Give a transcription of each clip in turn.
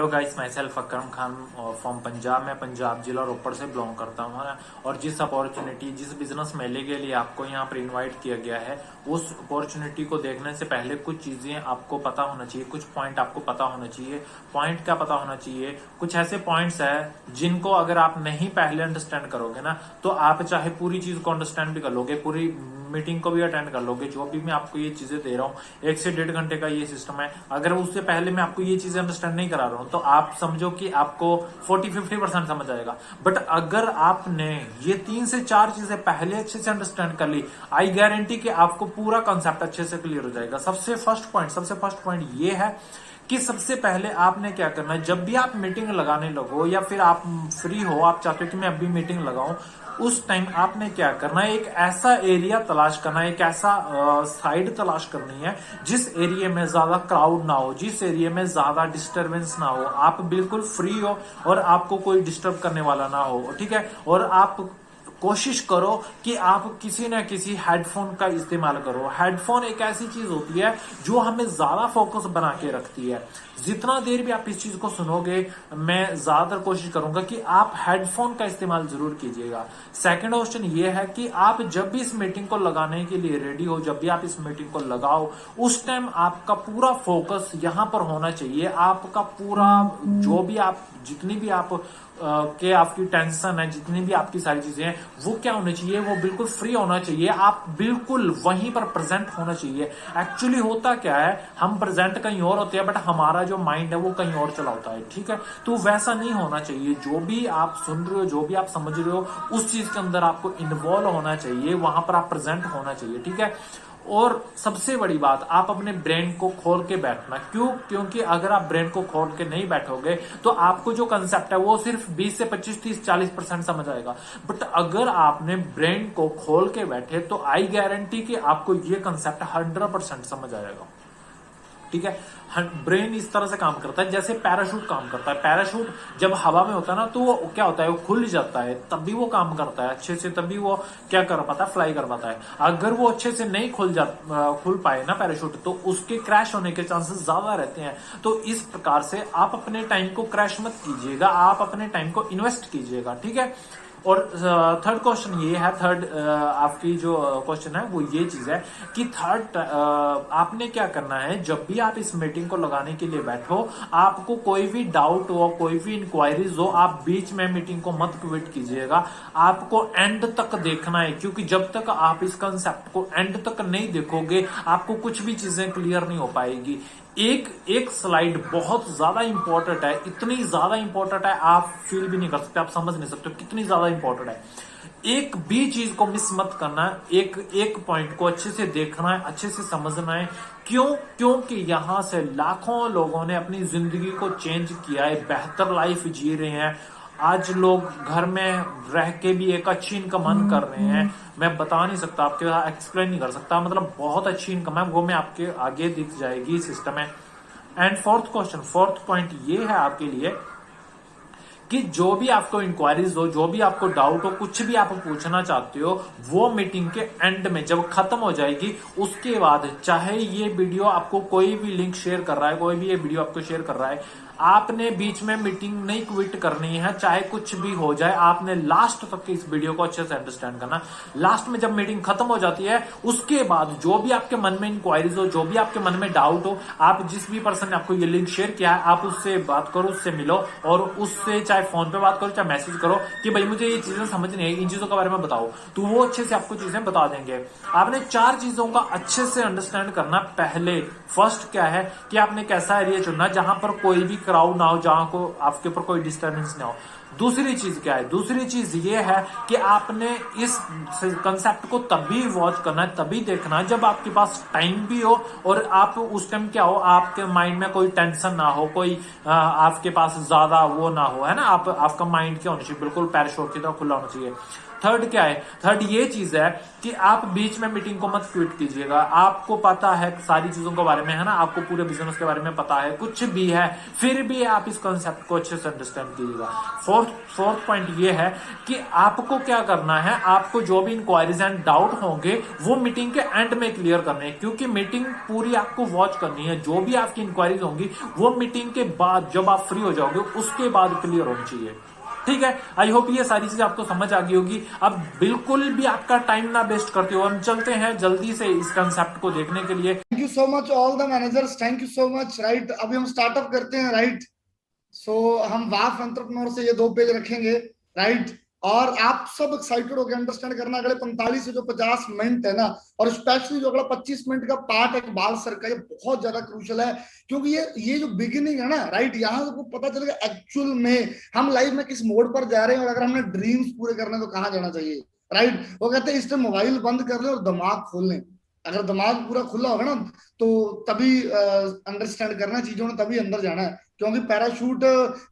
Hello guys, my self Akram Khan from Punjab. मैं पंजाब जिला रोपड़ से बिलोंग करता हूँ ना। और जिस अपॉर्चुनिटी, जिस बिजनेस मेले के लिए आपको यहाँ पर इनवाइट किया गया है, उस अपॉर्चुनिटी को देखने से पहले कुछ चीजें आपको पता होना चाहिए, कुछ पॉइंट आपको पता होना चाहिए। पॉइंट क्या पता होना चाहिए? कुछ ऐसे पॉइंट्स है जिनको अगर आप नहीं पहले अंडरस्टैंड करोगे ना, तो आप चाहे पूरी चीज को अंडरस्टैंड भी कर लोगे, पूरी मीटिंग को भी अटेंड कर लोगे, जो भी मैं आपको ये चीजें दे रहा हूँ 1 से 1.5 घंटे का ये सिस्टम है। अगर उससे पहले मैं आपको ये चीजें अंडरस्टैंड नहीं करा रहा हूँ तो आप समझो कि आपको 40-50% समझ आएगा। बट अगर आपने ये 3 से 4 चीजें पहले अच्छे से अंडरस्टैंड कर ली, आई गारंटी कि आपको पूरा कंसेप्ट अच्छे से क्लियर हो जाएगा। सबसे फर्स्ट पॉइंट ये है कि सबसे पहले आपने क्या करना है, जब भी आप मीटिंग लगाने लगो या फिर आप फ्री हो, आप चाहते हो कि मैं अभी मीटिंग लगाऊं, उस टाइम आपने क्या करना है, एक ऐसा एरिया तलाश करना है, एक ऐसा साइड तलाश करनी है जिस एरिया में ज्यादा क्राउड ना हो, जिस एरिया में ज्यादा डिस्टरबेंस ना हो, आप बिल्कुल फ्री हो और आपको कोई डिस्टर्ब करने वाला ना हो। ठीक है। और आप कोशिश करो कि आप किसी न किसी हेडफोन का इस्तेमाल करो। हेडफोन एक ऐसी चीज होती है जो हमें ज्यादा फोकस बना के रखती है। जितना देर भी आप इस चीज को सुनोगे, मैं ज्यादातर कोशिश करूंगा कि आप हेडफोन का इस्तेमाल जरूर कीजिएगा। सेकंड ऑप्शन ये है कि आप जब भी इस मीटिंग को लगाने के लिए रेडी हो, जब भी आप इस मीटिंग को लगाओ, उस टाइम आपका पूरा फोकस यहां पर होना चाहिए। आपका पूरा जो भी आप, जितनी भी आप के आपकी टेंशन है, जितनी भी आपकी सारी चीजें हैं, वो क्या होनी चाहिए, वो बिल्कुल फ्री होना चाहिए। आप बिल्कुल वहीं पर प्रेजेंट होना चाहिए। एक्चुअली होता क्या है, हम प्रेजेंट कहीं और होते हैं बट हमारा जो माइंड है वो कहीं और चला होता है। ठीक है। तो वैसा नहीं होना चाहिए। जो भी आप सुन रहे हो, जो भी आप समझ रहे हो, उस चीज के अंदर आपको इन्वॉल्व होना चाहिए, वहां पर आप प्रेजेंट होना चाहिए। ठीक है। और सबसे बड़ी बात, आप अपने ब्रेन को खोल के बैठना। क्योंकि अगर आप ब्रेन को खोल के नहीं बैठोगे तो आपको जो कंसेप्ट है वो सिर्फ 20 से 25, 30, 40% समझ आएगा। बट अगर आपने ब्रेन को खोल के बैठे तो आई गारंटी कि आपको ये कंसेप्ट 100% समझ आएगा। ठीक है। ब्रेन इस तरह से काम करता है जैसे पैराशूट काम करता है। पैराशूट जब हवा में होता है ना, तो वो क्या होता है, वो खुल जाता है, तब भी वो काम करता है अच्छे से, तभी वो क्या कर पाता है, फ्लाई कर पाता है। अगर वो अच्छे से नहीं खुल पाए ना पैराशूट, तो उसके क्रैश होने के चांसेस ज्यादा रहते हैं। तो इस प्रकार से आप अपने टाइम को क्रैश मत कीजिएगा, आप अपने टाइम को इन्वेस्ट कीजिएगा। ठीक है। और थर्ड क्वेश्चन ये है, थर्ड आपकी जो क्वेश्चन है वो ये चीज है कि थर्ड आपने क्या करना है, जब भी आप इस मीटिंग को लगाने के लिए बैठो, आपको कोई भी डाउट हो, कोई भी इंक्वायरीज हो, आप बीच में मीटिंग को मत क्विट कीजिएगा। आपको एंड तक देखना है, क्योंकि जब तक आप इस कंसेप्ट को एंड तक नहीं देखोगे, आपको कुछ भी चीजें क्लियर नहीं हो पाएगी। एक स्लाइड बहुत ज्यादा इंपॉर्टेंट है, इतनी ज्यादा इंपॉर्टेंट है आप फील भी नहीं कर सकते, आप समझ नहीं सकते कितनी ज्यादा इंपॉर्टेंट है। एक भी चीज को मिस मत करना है, एक पॉइंट को अच्छे से देखना है, अच्छे से समझना है। क्योंकि यहां से लाखों लोगों ने अपनी जिंदगी को चेंज किया है, बेहतर लाइफ जी रहे हैं। आज लोग घर में रह के भी एक अच्छी इनकम अर्न कर रहे हैं। मैं बता नहीं सकता, आपके एक्सप्लेन नहीं कर सकता, मतलब बहुत अच्छी इनकम है, वो मैं आपके आगे दिख जाएगी, सिस्टम है। एंड फोर्थ पॉइंट ये है आपके लिए कि जो भी आपको इंक्वायरीज हो, जो भी आपको डाउट हो, कुछ भी आप पूछना चाहते हो, वो मीटिंग के एंड में जब खत्म हो जाएगी, उसके बाद चाहे ये वीडियो आपको कोई भी लिंक शेयर कर रहा है, कोई भी ये वीडियो आपको शेयर कर रहा है, आपने बीच में मीटिंग नहीं क्विट करनी है। चाहे कुछ भी हो जाए, आपने लास्ट तक इस वीडियो को अच्छे से अंडरस्टैंड करना। लास्ट में जब मीटिंग खत्म हो जाती है, उसके बाद जो भी आपके मन में इंक्वायरीज हो, जो भी आपके मन में डाउट हो, आप जिस भी पर्सन ने आपको ये लिंक शेयर किया है, आप उससे बात करो, उससे मिलो और उससे चाहे फोन पे बात करो, चाहे मैसेज करो कि भाई मुझे ये चीजें समझ नहीं आई, इन चीजों के बारे में बताओ, तो वो अच्छे से आपको चीजें बता देंगे। आपने 4 चीजों का अच्छे से अंडरस्टैंड करना। पहले फर्स्ट क्या है कि आपने कैसा एरिया चुनना जहां पर कोई भी क्राउड ना हो, जहां को आपके ऊपर कोई डिस्टर्बेंस ना हो। दूसरी चीज क्या है, दूसरी चीज ये है कि आपने इस कंसेप्ट को तभी वॉच करना है, तभी देखना है जब आपके पास टाइम भी हो और आप उस टाइम क्या हो, आपके माइंड में कोई टेंशन ना हो, कोई आपके पास ज्यादा वो ना हो, है ना। आपका माइंड क्या होना चाहिए, बिल्कुल पैराशूट की तरह खुला होना चाहिए। थर्ड क्या है? थर्ड ये चीज है कि आप बीच में मीटिंग को मत क्विट कीजिएगा। आपको पता है सारी चीजों के बारे में, है ना, आपको पूरे बिजनेस के बारे में पता है, कुछ भी है, फिर भी आप इस कॉन्सेप्ट को अच्छे से अंडरस्टैंड कीजिएगा। फोर्थ पॉइंट ये है कि आपको क्या करना है, आपको जो भी इंक्वायरीज एंड डाउट होंगे वो मीटिंग के एंड में क्लियर करने हैं, क्योंकि मीटिंग पूरी आपको वॉच करनी है। जो भी आपकी इंक्वायरीज होंगी वो मीटिंग के बाद, जब आप फ्री हो जाओगे उसके बाद क्लियर होनी चाहिए। ठीक है, आई होप ये सारी चीजें आपको समझ आ गई होगी। अब बिल्कुल भी आपका टाइम ना वेस्ट करते हो, हम चलते हैं जल्दी से इस कंसेप्ट को देखने के लिए। Thank you so much all the managers, thank you so much. Right, अभी हम स्टार्टअप करते हैं। राइट, सो हम वाफ एंटरप्रेन्योर से ये 2 पेज रखेंगे। राइट, और आप सब एक्साइटेड होकर अंडरस्टैंड करना अगले 45 से जो 50 मिनट है ना, और स्पेशली जो अगला 25 मिनट का पार्ट है इकबाल सर का, ये बहुत ज्यादा क्रूशल है, क्योंकि ये जो बिगिनिंग है ना, राइट, यहाँ से पता चलेगा एक्चुअल में हम लाइफ में किस मोड पर जा रहे हैं, और अगर हमने ड्रीम्स पूरे करने तो कहाँ जाना चाहिए। राइट, वो कहते हैं इस टाइम मोबाइल बंद कर ले और दिमाग खोल लें। अगर दिमाग पूरा खुला होगा ना, तो तभी अंडरस्टैंड करना चीजों ने, तभी अंदर जाना है। क्योंकि पैराशूट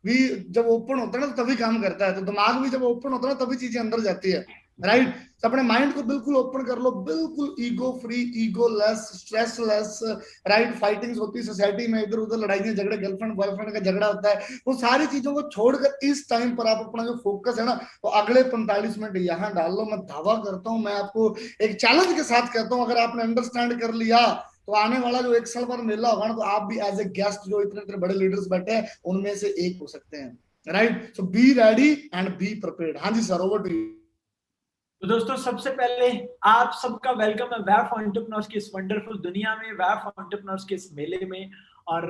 भी जब ओपन होता है ना तो तभी काम करता है, तो दिमाग भी जब ओपन होता है ना तभी चीजें अंदर जाती है। राइट, तो अपने माइंड को बिल्कुल ओपन कर लो, बिल्कुल ego free, ego less, stress less. Right, fightings होती है सोसाइटी में, इधर उधर लड़ाइयां झगड़े, गर्लफ्रेंड बॉयफ्रेंड का झगड़ा होता है, वो सारी चीजों को छोड़कर इस टाइम पर आप अपना जो फोकस है ना, वो अगले 45 मिनट यहाँ डाल लो। मैं दावा करता हूँ, मैं आपको एक चैलेंज के साथ कहता हूँ, अगर आपने अंडरस्टैंड कर लिया तो आने वाला जो 1 साल बाद मेला होगा ना, तो आप भी एज ए गेस्ट, जो इतने इतने बड़े लीडर्स बैठे हैं उनमें से एक हो सकते हैं। Right, so be ready and be prepared. हाँ जी सर, ओवर टू यू। तो दोस्तों, सबसे पहले आप सबका वेलकम है वैफ एंटरप्रेन्योर्स की इस वंडरफुल दुनिया में, वैफ एंटरप्रेन्योर्स के इस मेले में। और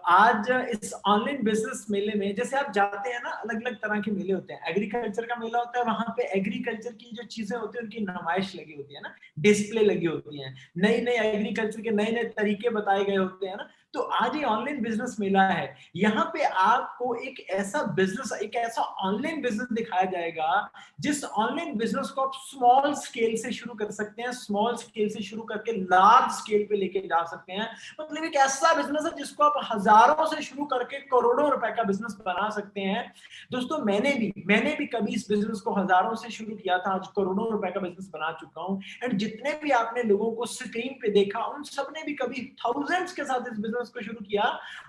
आज इस ऑनलाइन बिजनेस मेले में, जैसे आप जाते हैं ना, अलग अलग तरह के मेले होते हैं। एग्रीकल्चर का मेला होता है, वहां पे एग्रीकल्चर की जो चीजें होती है उनकी नुमाइश लगी होती है ना, डिस्प्ले लगी होती है, नई नई एग्रीकल्चर के नए नए तरीके बताए गए होते हैं ना। तो आज ये ऑनलाइन बिजनेस मेला है, यहाँ पे आपको एक ऐसा बिजनेस, एक ऐसा ऑनलाइन बिजनेस दिखाया जाएगा जिस ऑनलाइन बिजनेस को आप स्मॉल स्केल से शुरू कर सकते हैं, स्मॉल स्केल से शुरू करके लार्ज स्केल पे लेके जा सकते हैं। मतलब एक ऐसा बिजनेस है जिसको आप हजारों से शुरू करके करोड़ों रुपए का बिजनेस बना सकते हैं। दोस्तों, मैंने भी कभी इस बिजनेस को हजारों से शुरू किया था, आज करोड़ों रुपए का बिजनेस बना चुका हूं। एंड जितने भी आपने लोगों को स्क्रीन पे देखा, उन सबने भी कभी थाउजेंड्स के साथ इस बिजनेस को शुरू किया,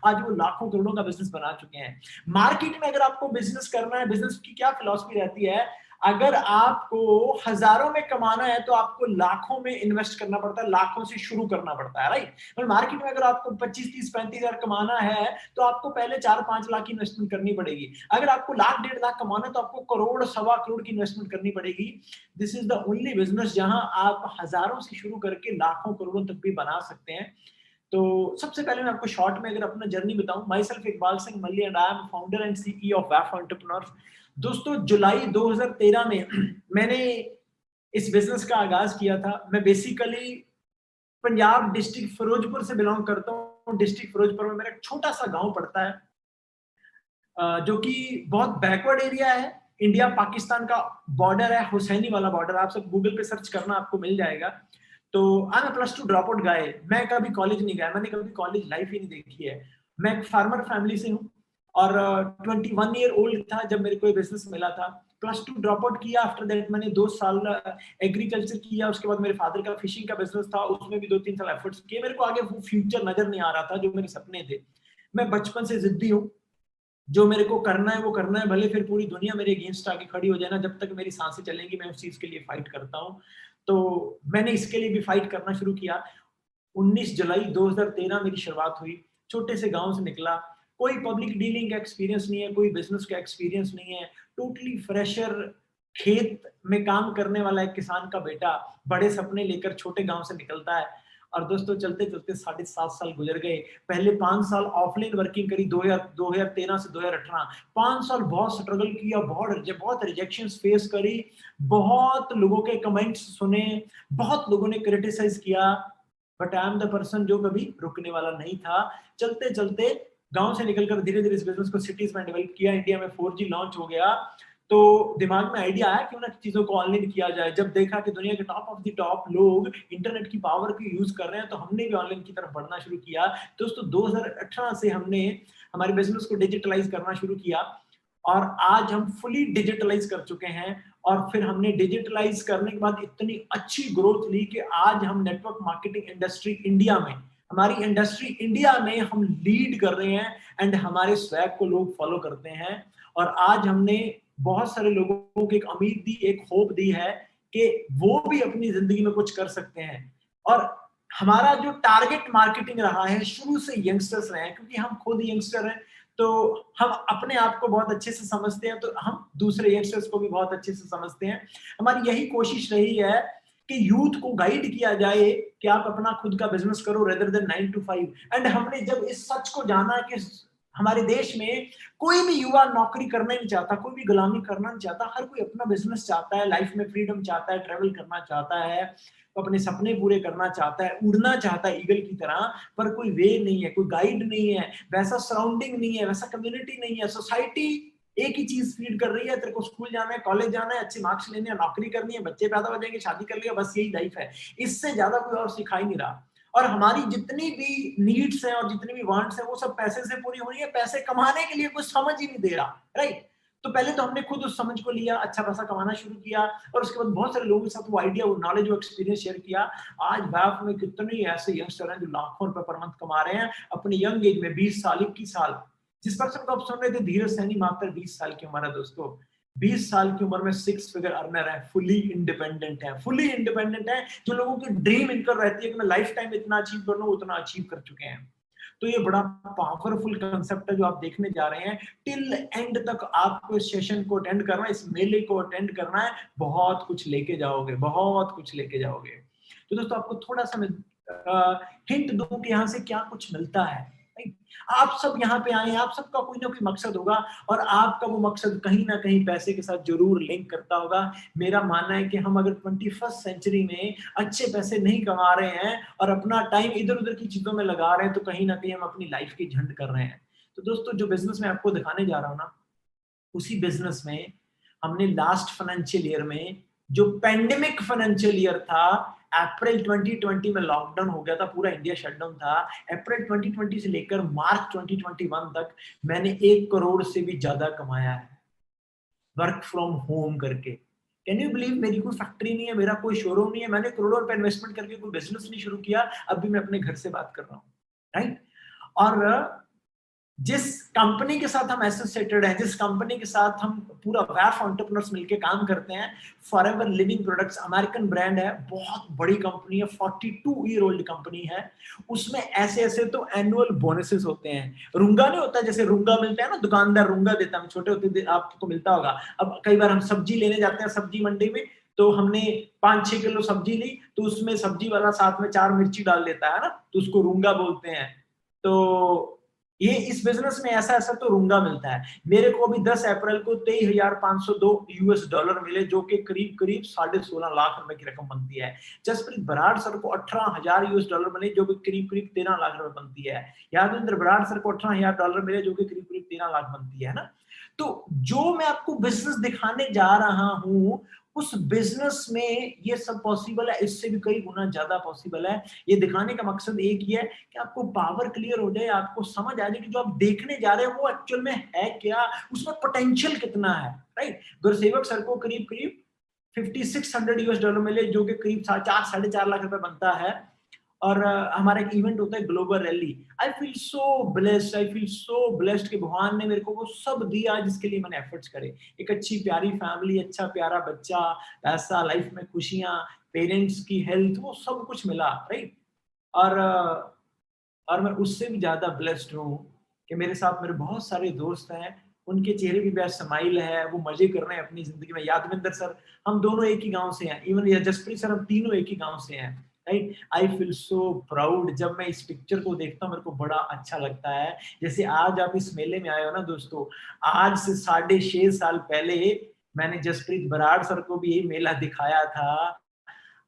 आज वो लाखों करोड़ों का बिजनेस बना चुके हैं। मार्केट में अगर आपको बिजनेस करना है, बिजनेस की क्या फिलॉसफी रहती है, अगर आपको हजारों में कमाना है तो आपको लाखों में इन्वेस्ट करना पड़ता है, लाखों से शुरू करना पड़ता है। राइट, और मार्केट में अगर आपको 25, 30, 35 हजार कमाना है तो आपको पहले 4-5 लाख की इन्वेस्टमेंट करनी पड़ेगी। अगर आपको लाख, 1.5 लाख कमाना है तो आपको करोड़, सवा करोड़ की इन्वेस्टमेंट करनी पड़ेगी। This is the only business जहां आप हजारों से शुरू करके लाखों करोड़ों तक भी बना सकते हैं। तो सबसे पहले मैं आपको शॉर्ट में अगर अपना जर्नी बताऊं, myself Iqbal Singh Malli and I am founder and CEO of वैफ एंटरप्रेन्योर्स। दोस्तों, जुलाई 2013 में मैंने इस बिजनेस का आगाज किया था। मैं बेसिकली पंजाब डिस्ट्रिक्ट फिरोजपुर से बिलोंग करता हूँ। डिस्ट्रिक्ट फिरोजपुर में मेरा एक छोटा सा गांव पड़ता है, जो कि बहुत बैकवर्ड एरिया है। इंडिया पाकिस्तान का बॉर्डर है, हुसैनी वाला बॉर्डर। आप सब गूगल पे सर्च करना, आपको मिल जाएगा। तो आई एम +2 ड्रॉप आउट गाय। मैं कभी कॉलेज नहीं गया, मैंने कभी कॉलेज लाइफ ही नहीं देखी है। मैं एक फार्मर फैमिली से हूँ और 21 ईयर ओल्ड था जब मेरे को ये बिजनेस मिला था। +2 ड्रॉप आउट किया। आफ्टर दैट मैंने 2 साल एग्रीकल्चर किया। उसके बाद मेरे फादर का फिशिंग का बिजनेस था, उसमें भी 2-3 साल एफर्ट्स किए। मेरे को आगे वो फ्यूचर नजर नहीं आ रहा था जो मेरे सपने थे। मैं बचपन से जिद्दी हूँ, जो मेरे को करना है वो करना है, भले फिर पूरी दुनिया मेरे अगेंस्ट आके खड़ी हो जाए ना, जब तक मेरी सांसें चलेंगी मैं उस चीज के लिए फाइट करता हूँ। तो मैंने इसके लिए भी फाइट करना शुरू किया। 19 जुलाई 2013 मेरी शुरुआत हुई। छोटे से गांव से निकला, कोई पब्लिक डीलिंग का एक्सपीरियंस नहीं है, कोई बिजनेस का एक्सपीरियंस नहीं है, टोटली फ्रेशर, खेत में काम करने वाला एक किसान का बेटा बड़े सपने लेकर छोटे गांव से निकलता है। और दोस्तों, चलते चलते 7.5 साल गुजर गए। पहले 5 साल ऑफलाइन वर्किंग करी, 2013 से 2018। 5 साल बहुत स्ट्रगल किया, बहुत रिजेक्शंस फेस करी, बहुत लोगों के कमेंट्स सुने, बहुत लोगों ने क्रिटिसाइज किया, but I am the person जो कभी रुकने वाला नहीं था। चलते चलते गांव से निकलकर धीरे धीरे इस बिजनेस को सिटीज में डेवलप किया। इंडिया में 4G लॉन्च हो गया, तो दिमाग में आइडिया आया क्यों ना चीजों को ऑनलाइन किया जाए। जब देखा कि दुनिया के टॉप ऑफ द टॉप लोग इंटरनेट की पावर को यूज कर रहे हैं, तो हमने भी ऑनलाइन की तरफ बढ़ना शुरू किया। दोस्तों, 2018 से हमने हमारे बिजनेस को डिजिटलाइज करना शुरू किया। और आज हम फुली डिजिटलाइज कर चुके हैं। और फिर हमने डिजिटलाइज करने के बाद इतनी अच्छी ग्रोथ ली कि आज हम नेटवर्क मार्केटिंग इंडस्ट्री इंडिया में, हमारी इंडस्ट्री इंडिया में हम लीड कर रहे हैं एंड हमारे स्वैग को लोग फॉलो करते हैं। और आज हमने बहुत सारे लोगों को एक उम्मीद दी, एक होप दी है कि वो भी अपनी जिंदगी में कुछ कर सकते हैं। और हमारा जो टारगेट मार्केटिंग रहा है शुरू से यंगस्टर्स रहे हैं, क्योंकि हम खुद यंगस्टर हैं तो हम अपने आप को बहुत अच्छे से समझते हैं, तो हम दूसरे यंगस्टर्स को भी बहुत अच्छे से समझते हैं। हमारी यही कोशिश रही है कि यूथ को गाइड किया जाए कि आप अपना खुद का बिजनेस करो रेदर देन 9 to 5। एंड हमने जब इस सच को जाना कि हमारे देश में कोई भी युवा नौकरी करना नहीं चाहता, कोई भी गुलामी करना नहीं चाहता, हर कोई अपना बिजनेस चाहता है, लाइफ में फ्रीडम चाहता है, ट्रेवल करना चाहता है, अपने सपने पूरे करना चाहता है, उड़ना चाहता है ईगल की तरह, पर कोई वे नहीं है, कोई गाइड नहीं है, वैसा सराउंडिंग नहीं है, वैसा कम्युनिटी नहीं है। सोसाइटी एक ही चीज फीड कर रही है, तेरे को स्कूल जाना है, कॉलेज जाना है, अच्छे मार्क्स लेने हैं, नौकरी करनी है, बच्चे पैदा हो जाएंगे, शादी कर लिया, बस यही लाइफ है। इससे ज्यादा कोई और सिखा ही नहीं रहा। और हमारी जितनी भी नीड्स हैं और जितनी भी वांट्स हैं वो सब पैसे से पूरी हो रही है। पैसे कमाने के लिए कोई समझ ही नहीं दे रहा, राइट। तो पहले तो हमने खुद उस समझ को लिया, अच्छा पैसा कमाना शुरू किया, और उसके बाद बहुत सारे लोगों के साथ वो आइडिया, वो नॉलेज, वो एक्सपीरियंस शेयर किया। आज वैफ में कितने ऐसे यंगस्टर हैं जो लाखों रुपए पर मंथ कमा रहे हैं अपने यंग एज में, 20 साल, 21 साल। जिस पर्सन को आप सुन रहे थे धीरज सैनी, मात्र 20 साल की उम्र है दोस्तों। 20 साल की उम्र में 6 फिगर अर्नर है, फुली इंडिपेंडेंट है, फुली इंडिपेंडेंट है। जो लोगों की ड्रीम इनकर रहती है कि मैं लाइफ टाइम इतना अचीव कर लूं, उतना अचीव कर चुके हैं। तो ये बड़ा पावरफुल कंसेप्ट है जो आप देखने जा रहे हैं। टिल एंड तक आपको इस सेशन को अटेंड करना है, इस मेले को अटेंड करना है, बहुत कुछ लेके जाओगे, बहुत कुछ लेके जाओगे। तो दोस्तों आपको थोड़ा सा मैं हिंट दूं कि यहाँ से क्या कुछ मिलता है। आप सब यहाँ पे आए, आप सबका कोई ना कोई मकसद होगा, और आपका वो मकसद कहीं ना कहीं पैसे के साथ जरूर लिंक करता होगा। मेरा मानना है कि हम अगर 21st सेंचुरी में अच्छे पैसे नहीं कमा रहे हैं और अपना टाइम इधर उधर की चीजों में लगा रहे हैं, तो कहीं ना कहीं हम अपनी लाइफ की झंड कर रहे हैं। तो दोस्तों जो बिजनेस में आपको दिखाने जा रहा हूँ ना, उसी बिजनेस में हमने लास्ट फाइनेंशियल ईयर में, जो पेंडेमिक फाइनेंशियल ईयर था, अप्रैल 2020 में लॉकडाउन हो गया था, पूरा इंडिया शटडाउन था, अप्रैल 2020 से लेकर मार्च 2021 तक मैंने 1 करोड़ से भी ज्यादा कमाया है वर्क फ्रॉम होम करके। कैन यू बिलीव, मेरी कोई फैक्ट्री नहीं है, मेरा कोई शोरूम नहीं है, मैंने करोड़ों रुपए इन्वेस्टमेंट करके कोई बिजनेस नहीं शुरू किया, अब भी मैं अपने घर से बात कर रहा हूँ, राइट। और जिस कंपनी के साथ हम एसोसिएटेड हैं, जिस कंपनी के साथ हम पूरा वैफ एंटरप्रेन्योर्स मिलके काम करते हैं, forever Living products, American brand है, बहुत बड़ी कंपनी है, 42 ईयर ओल्ड कंपनी है। उसमें ऐसे ऐसे तो एनुअल बोनसेस होते हैं। रुंगा नहीं होता, जैसे रुंगा मिलता है ना, दुकानदार रुंगा देता है, छोटे होते आपको मिलता होगा। अब कई बार हम सब्जी लेने जाते हैं सब्जी मंडी में, तो हमने 5-6 किलो सब्जी ली, तो उसमें सब्जी वाला साथ में 4 मिर्ची डाल देता है ना, तो उसको रुंगा बोलते हैं। तो ये इस बिजनेस में ऐसा ऐसा तो रुंगा मिलता है। मेरे को अभी 10 अप्रैल को 23,502 यूएस डॉलर मिले, जो कि करीब करीब 16.5 लाख रुपए की रकम बनती है। जसप्रीत बराड़ सर को 18,000 यूएस डॉलर मिले, जो कि करीब करीब 13 लाख रुपए बनती है। यादविंद्र बराड़ सर को 18,000 डॉलर मिले, जो कि करीब करीब 13 लाख बनती है ना। तो जो मैं आपको बिजनेस दिखाने जा रहा हूँ, उस बिजनेस में ये सब पॉसिबल है, इससे भी कई गुना ज्यादा पॉसिबल है। ये दिखाने का मकसद एक ही है कि आपको पावर क्लियर हो जाए, आपको समझ आ जाए कि जो आप देखने जा रहे हैं वो एक्चुअल में है क्या, उसमें पोटेंशियल कितना है, राइट। गुरसेवक सर को करीब करीब 5600 यूएस डॉलर मिले, जो कि करीब 4-4.5 लाख रुपए बनता है। और हमारा एक इवेंट होता है global rally. I feel so blessed कि भगवान ने मेरे को वो सब दिया जिसके लिए मैंने एफर्ट्स करे। एक अच्छी प्यारी फैमिली, अच्छा प्यारा बच्चा, पैसा, लाइफ में खुशियां, पेरेंट्स की हेल्थ, वो सब कुछ मिला, राइट। और मैं उससे भी ज्यादा ब्लेस्ड हूँ कि मेरे साथ मेरे बहुत सारे दोस्त हैं, उनके चेहरे भी बेस्ट स्माइल है, वो मजे कर रहे हैं अपनी जिंदगी में। यादविंदर सर, हम दोनों एक ही गांव से हैं, इवन जसप्रीत सर, हम तीनों एक ही गांव से हैं, right. I feel so proud. जब मैं इस पिक्चर को देखता हूँ मेरे को बड़ा अच्छा लगता है। जैसे आज आप इस मेले में आए हो ना दोस्तों, आज से 6.5 साल पहले मैंने जसप्रीत बराड़ सर को भी यही मेला दिखाया था।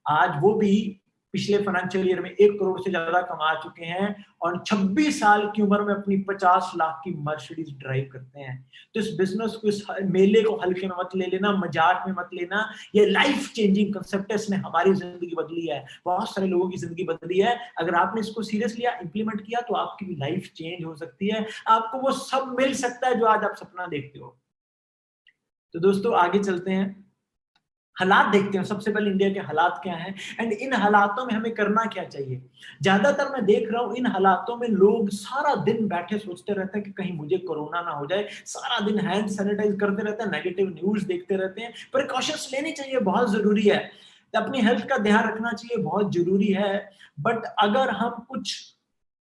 आज वो भी पिछले फाइनेंशियल ईयर में 1 करोड़ से ज्यादा कमा चुके हैं, और 26 साल की उम्र में अपनी 50 लाख की मर्सिडीज ड्राइव करते हैं। तो इस बिजनेस को, इस मेले को हल्के में मत ले लेना, मजाक में मत लेना। ये लाइफ चेंजिंग कंसेप्ट है, इसने हमारी जिंदगी बदली है, बहुत सारे लोगों की जिंदगी बदली है। अगर आपने इसको सीरियस लिया, इंप्लीमेंट किया, तो आपकी भी लाइफ चेंज हो सकती है। आपको वो सब मिल सकता है जो आज आप सपना देखते हो। तो दोस्तों आगे चलते हैं, हालात देखते हैं। सबसे पहले इंडिया के हालात क्या हैं एंड इन हालातों में हमें करना क्या चाहिए। ज्यादातर मैं देख रहा हूं इन हालातों में लोग सारा दिन बैठे सोचते रहते हैं कि कहीं मुझे कोरोना ना हो जाए, सारा दिन हैंड सैनिटाइज करते रहते हैं, नेगेटिव न्यूज देखते रहते हैं। प्रिकॉशंस लेनी चाहिए, बहुत जरूरी है, अपनी हेल्थ का ध्यान रखना चाहिए, बहुत जरूरी है। बट अगर हम कुछ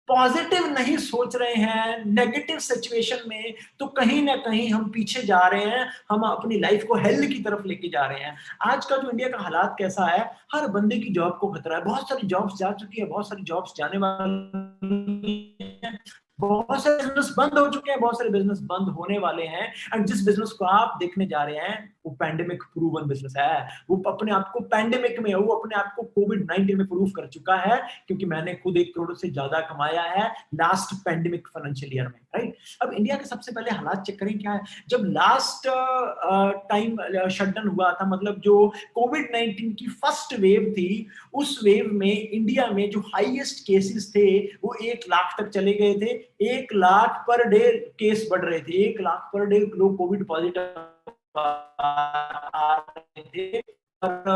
पॉजिटिव नहीं सोच रहे हैं नेगेटिव सिचुएशन में, तो कहीं ना कहीं हम पीछे जा रहे हैं, हम अपनी लाइफ को हेल की तरफ लेके जा रहे हैं। आज का जो इंडिया का हालात कैसा है, हर बंदे की जॉब को खतरा है, बहुत सारी जॉब्स जा चुकी है, बहुत सारी जॉब्स जाने वाली हैं, बहुत सारे बिजनेस बंद हो चुके हैं, बहुत सारे बिजनेस बंद होने वाले हैं। एंड जिस बिजनेस को आप देखने जा रहे हैं वो पैंडेमिक प्रूवन बिजनेस है, वो अपने आप को पैंडेमिक में, वो अपने आप को कोविड-19 में प्रूव कर चुका है, क्योंकि मैंने खुद 1 करोड़ से ज्यादा कमाया है लास्ट पैंडेमिक फाइनेंशियल ईयर में, राइट। अब इंडिया के सबसे पहले हालात चेक करें क्या है। जब लास्ट टाइम शटडाउन हुआ था, मतलब जो कोविड-19 की फर्स्ट वेव थी, उस वेव में इंडिया में जो हाईएस्ट केसेस थे वो 1 लाख तक चले गए थे। 1 लाख पर डे केस बढ़ रहे थे, 1 लाख पर डे लोग कोविड पॉजिटिव आ रहे थे। और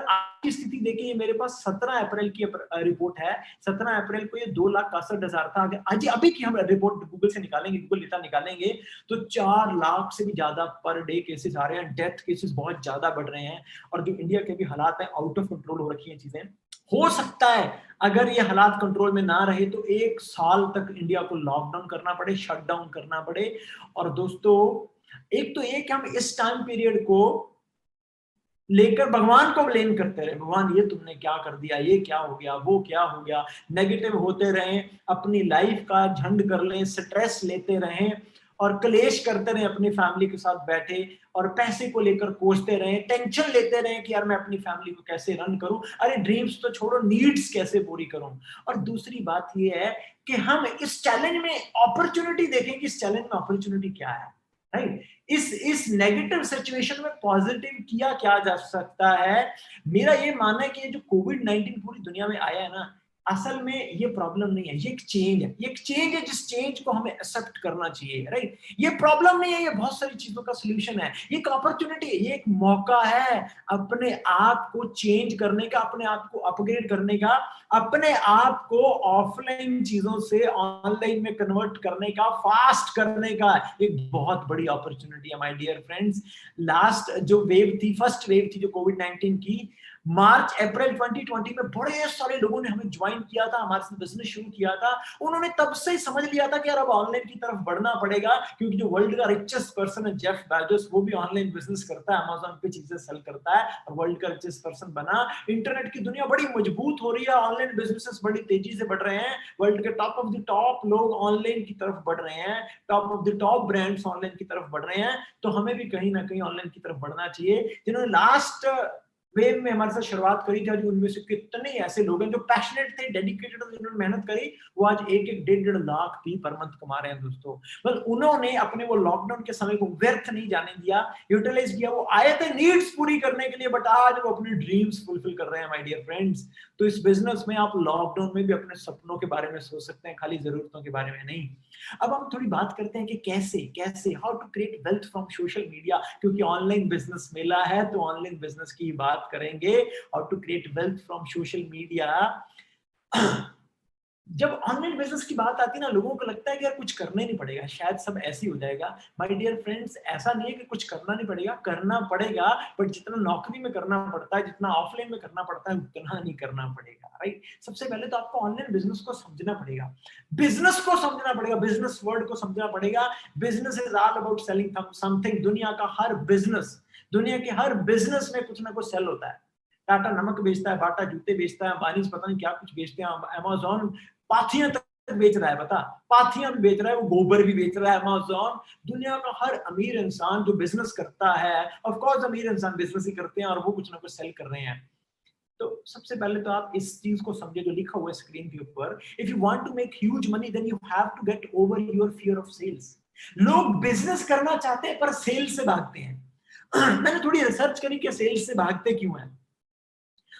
आज की स्थिति देखिए, मेरे पास 17 अप्रैल की रिपोर्ट है। 17 अप्रैल को ये 2,61,000 था। आज अभी की हम रिपोर्ट गूगल से निकालेंगे, गूगल डेटा निकालेंगे, तो 4 लाख से भी ज्यादा पर डे केसेस आ रहे हैं। डेथ केसेस बहुत ज्यादा बढ़ रहे हैं, और जो इंडिया के भी हालात हैं, आउट ऑफ कंट्रोल हो रखी हैं चीजें। हो सकता है अगर ये हालात कंट्रोल में ना रहे तो 1 साल तक इंडिया को लॉकडाउन करना पड़े, शटडाउन करना पड़े। और दोस्तों एक तो ये कि हम इस टाइम पीरियड को लेकर भगवान को ब्लेम करते रहे, भगवान ये तुमने क्या कर दिया, ये क्या हो गया, वो क्या हो गया, नेगेटिव होते रहें, अपनी लाइफ का झंड कर लें, स्ट्रेस लेते रहें और क्लेश करते रहें, अपनी फैमिली के साथ बैठे और पैसे को लेकर कोसते रहें, टेंशन लेते रहें कि यार मैं अपनी फैमिली को कैसे रन करूं, अरे ड्रीम्स तो छोड़ो, नीड्स कैसे पूरी करूं। और दूसरी बात ये है कि हम इस चैलेंज में अपॉर्चुनिटी देखें कि इस चैलेंज में अपॉर्चुनिटी क्या है, राइट। इस नेगेटिव सिचुएशन में पॉजिटिव किया क्या जा सकता है। मेरा ये मानना है कि ये जो कोविड-19 पूरी दुनिया में आया है ना, असल में ये प्रॉब्लम नहीं है, ये एक चेंज है। ये एक चेंज है जिस चेंज को हमें एक्सेप्ट करना चाहिए, राइट। ये प्रॉब्लम नहीं है, ये बहुत सारी चीजों का सॉल्यूशन है, ये एक अपॉर्चुनिटी है, ये एक मौका है अपने आप को चेंज करने का, अपने आप को अपग्रेड करने का, अपने आप को ऑफलाइन चीजों से ऑनलाइन में कन्वर्ट करने का, फास्ट करने का एक बहुत बड़ी अपॉर्चुनिटी है माय डियर फ्रेंड्स। लास्ट जो वेव थी, फर्स्ट वेव थी जो कोविड-19 की, मार्च अप्रैल 2020 में बड़े सारे लोगों ने हमें ज्वाइन किया था, हमारे साथ बिजनेस शुरू किया था। उन्होंने तब से ही समझ लिया था कि यार अब ऑनलाइन की तरफ बढ़ना पड़ेगा, क्योंकि जो वर्ल्ड का रिचेस्ट पर्सन है जेफ बेजोस, वो भी ऑनलाइन बिजनेस करता है, अमेज़न पे चीजें सेल करता है और वर्ल्ड का रिचेस्ट पर्सन बना। इंटरनेट की दुनिया बड़ी मजबूत हो रही है, ऑनलाइन बिजनेसेस बड़ी तेजी से बढ़ रहे हैं, वर्ल्ड के टॉप ऑफ द टॉप लोग ऑनलाइन की तरफ बढ़ रहे हैं, top of the top brands online की तरफ बढ़ रहे हैं। तो हमें भी कहीं ना कहीं ऑनलाइन की तरफ बढ़ना चाहिए। जिन्होंने लास्ट वेव में हमारे साथ शुरुआत करी थी, आज उनमें से कितने ऐसे लोग हैं जो पैशनेट थे, डेडिकेटेड थे, जिन्होंने मेहनत करी, वो आज 1-1, 1.5 लाख भी पर मंथ कमा रहे हैं दोस्तों। बस उन्होंने अपने वो लॉकडाउन के समय को व्यर्थ नहीं जाने दिया, यूटिलाइज किया। वो आए थे नीड्स पूरी करने के लिए, बट आज वो अपने ड्रीम्स फुलफिल कर रहे हैं माय डियर फ्रेंड्स। तो इस बिजनेस में आप लॉकडाउन में भी अपने सपनों के बारे में सोच सकते हैं, खाली जरूरतों के बारे में नहीं। अब हम थोड़ी बात करते हैं कि कैसे कैसे how to create wealth from social media, क्योंकि ऑनलाइन बिजनेस मेला है तो ऑनलाइन बिजनेस की बात करेंगे। How to create wealth from social media. जब ऑनलाइन बिजनेस की बात आती है ना, लोगों को लगता है कि यार कुछ करना ही नहीं पड़ेगा, शायद सब ऐसे ही हो जाएगा। माय डियर फ्रेंड्स, ऐसा नहीं है कि कुछ करना नहीं पड़ेगा, करना पड़ेगा, बट जितना नौकरी में करना पड़ता है, जितना ऑफलाइन में करना पड़ता है, उतना नहीं करना पड़ेगा, राइट। सबसे पहले तो आपको ऑनलाइन बिजनेस को समझना पड़ेगा, बिजनेस को समझना पड़ेगा, बिजनेस वर्ड को समझना पड़ेगा। Business is all about selling something. दुनिया का हर बिजनेस, दुनिया के हर बिजनेस में कुछ ना कुछ सेल होता है। टाटा नमक बेचता है, बाटा जूते बेचता है, अंबानी पता नहीं क्या कुछ बेचते हैं, अमेज़न पाथियां तक बेच रहा है, बता, पाथियां भी बेच रहा है, वो गोबर भी बेच रहा है अमेज़न। दुनिया का हर अमीर इंसान जो बिजनेस करता है, ऑफ कोर्स अमीर इंसान बिजनेस ही करते हैं और वो कुछ ना कुछ सेल कर रहे हैं। तो सबसे पहले तो आप इस चीज को समझे जो लिखा हुआ है स्क्रीन के ऊपर, if you want to make huge money then you have to get over your fear of sales. लोग बिजनेस करना चाहते हैं पर सेल्स से भागते हैं। मैंने थोड़ी रिसर्च करी कि सेल्स से भागते क्यों हैं।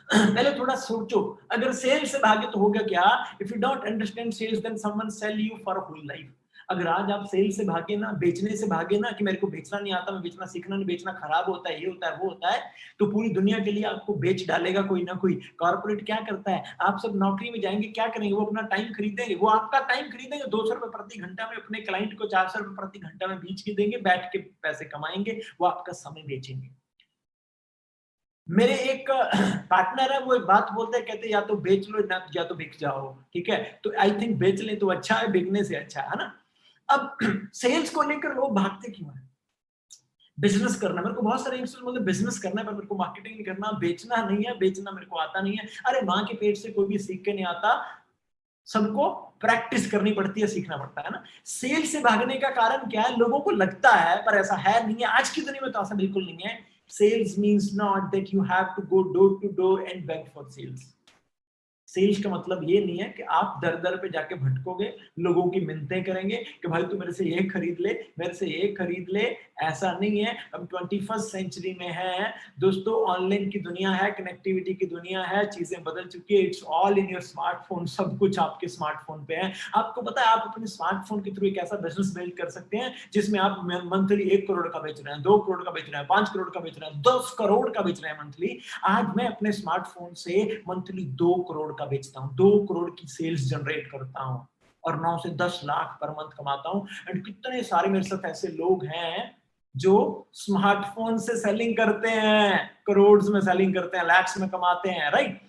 पहले थोड़ा सोचो, अगर सेल्स से भागे तो होगा क्या। If you don't understand sales then someone sell you for whole life. अगर आज आप सेल से भागे ना, बेचने से भागे ना कि मेरे को बेचना नहीं आता, मैं बेचना सीखना नहीं, बेचना खराब होता है, ये होता है, वो होता है, तो पूरी दुनिया के लिए आपको बेच डालेगा कोई ना कोई। कॉर्पोरेट क्या करता है, आप सब नौकरी में जाएंगे, क्या करेंगे, वो अपना टाइम खरीदेंगे, वो आपका टाइम खरीदेंगे, 200 रुपए प्रति घंटा में अपने क्लाइंट को 400 रुपए प्रति घंटा में बेच के देंगे, बैठ के पैसे कमाएंगे, वो आपका समय बेचेंगे। मेरे एक पार्टनर है, वो एक बात बोलते हैं, कहते या तो बेच लो ना, या तो बिक जाओ, ठीक है। तो आई थिंक बेच ले तो अच्छा है, बिकने से अच्छा है ना। अब सेल्स को लेकर लोग भागते क्यों है? बिजनेस करना, मेरे को बहुत सारे यंगस्टर्स बोलते बिजनेस करना है पर मेरे को मार्केटिंग नहीं करना, बेचना नहीं है, बेचना मेरे को आता नहीं है। अरे माँ के पेट से कोई भी सीख के नहीं आता, सबको प्रैक्टिस करनी पड़ती है, सीखना पड़ता है ना। सेल्स से भागने का कारण क्या है? लोगों को लगता है, पर ऐसा है नहीं है, आज की दुनिया में तो ऐसा बिल्कुल नहीं है। Sales means not that you have to go door to door and beg for sales. Sales का मतलब ये नहीं है कि आप दर दर पे जाके भटकोगे, लोगों की मिन्नतें करेंगे कि भाई तू मेरे से ये खरीद ले, मेरे से ये खरीद ले। ऐसा नहीं है। अब 21st सेंचुरी में है दोस्तों, ऑनलाइन की दुनिया है, कनेक्टिविटी की दुनिया है, चीजें बदल चुकी है। It's all in your smartphone, सब कुछ आपके स्मार्टफोन पे है। आपको पता है आप अपने स्मार्टफोन के थ्रू एक ऐसा बिजनेस बिल्ड कर सकते हैं जिसमें आप मंथली 1 करोड़ का बेच रहे हैं, 2 करोड़ का बेच रहे हैं, 5 करोड़ का बेच रहे हैं, 10 करोड़ का बेच रहे हैं मंथली। आज मैं अपने स्मार्टफोन से मंथली 2 करोड़ का बेचता हूँ, 2 करोड़ की सेल्स जनरेट करता हूँ और 9 से 10 लाख पर मंथ कमाता हूँ। एंड कितने सारे मेरे साथ ऐसे लोग हैं जो स्मार्टफोन से सेलिंग करते हैं, करोड़ में सेलिंग करते हैं, लैक्स में कमाते हैं, राइट।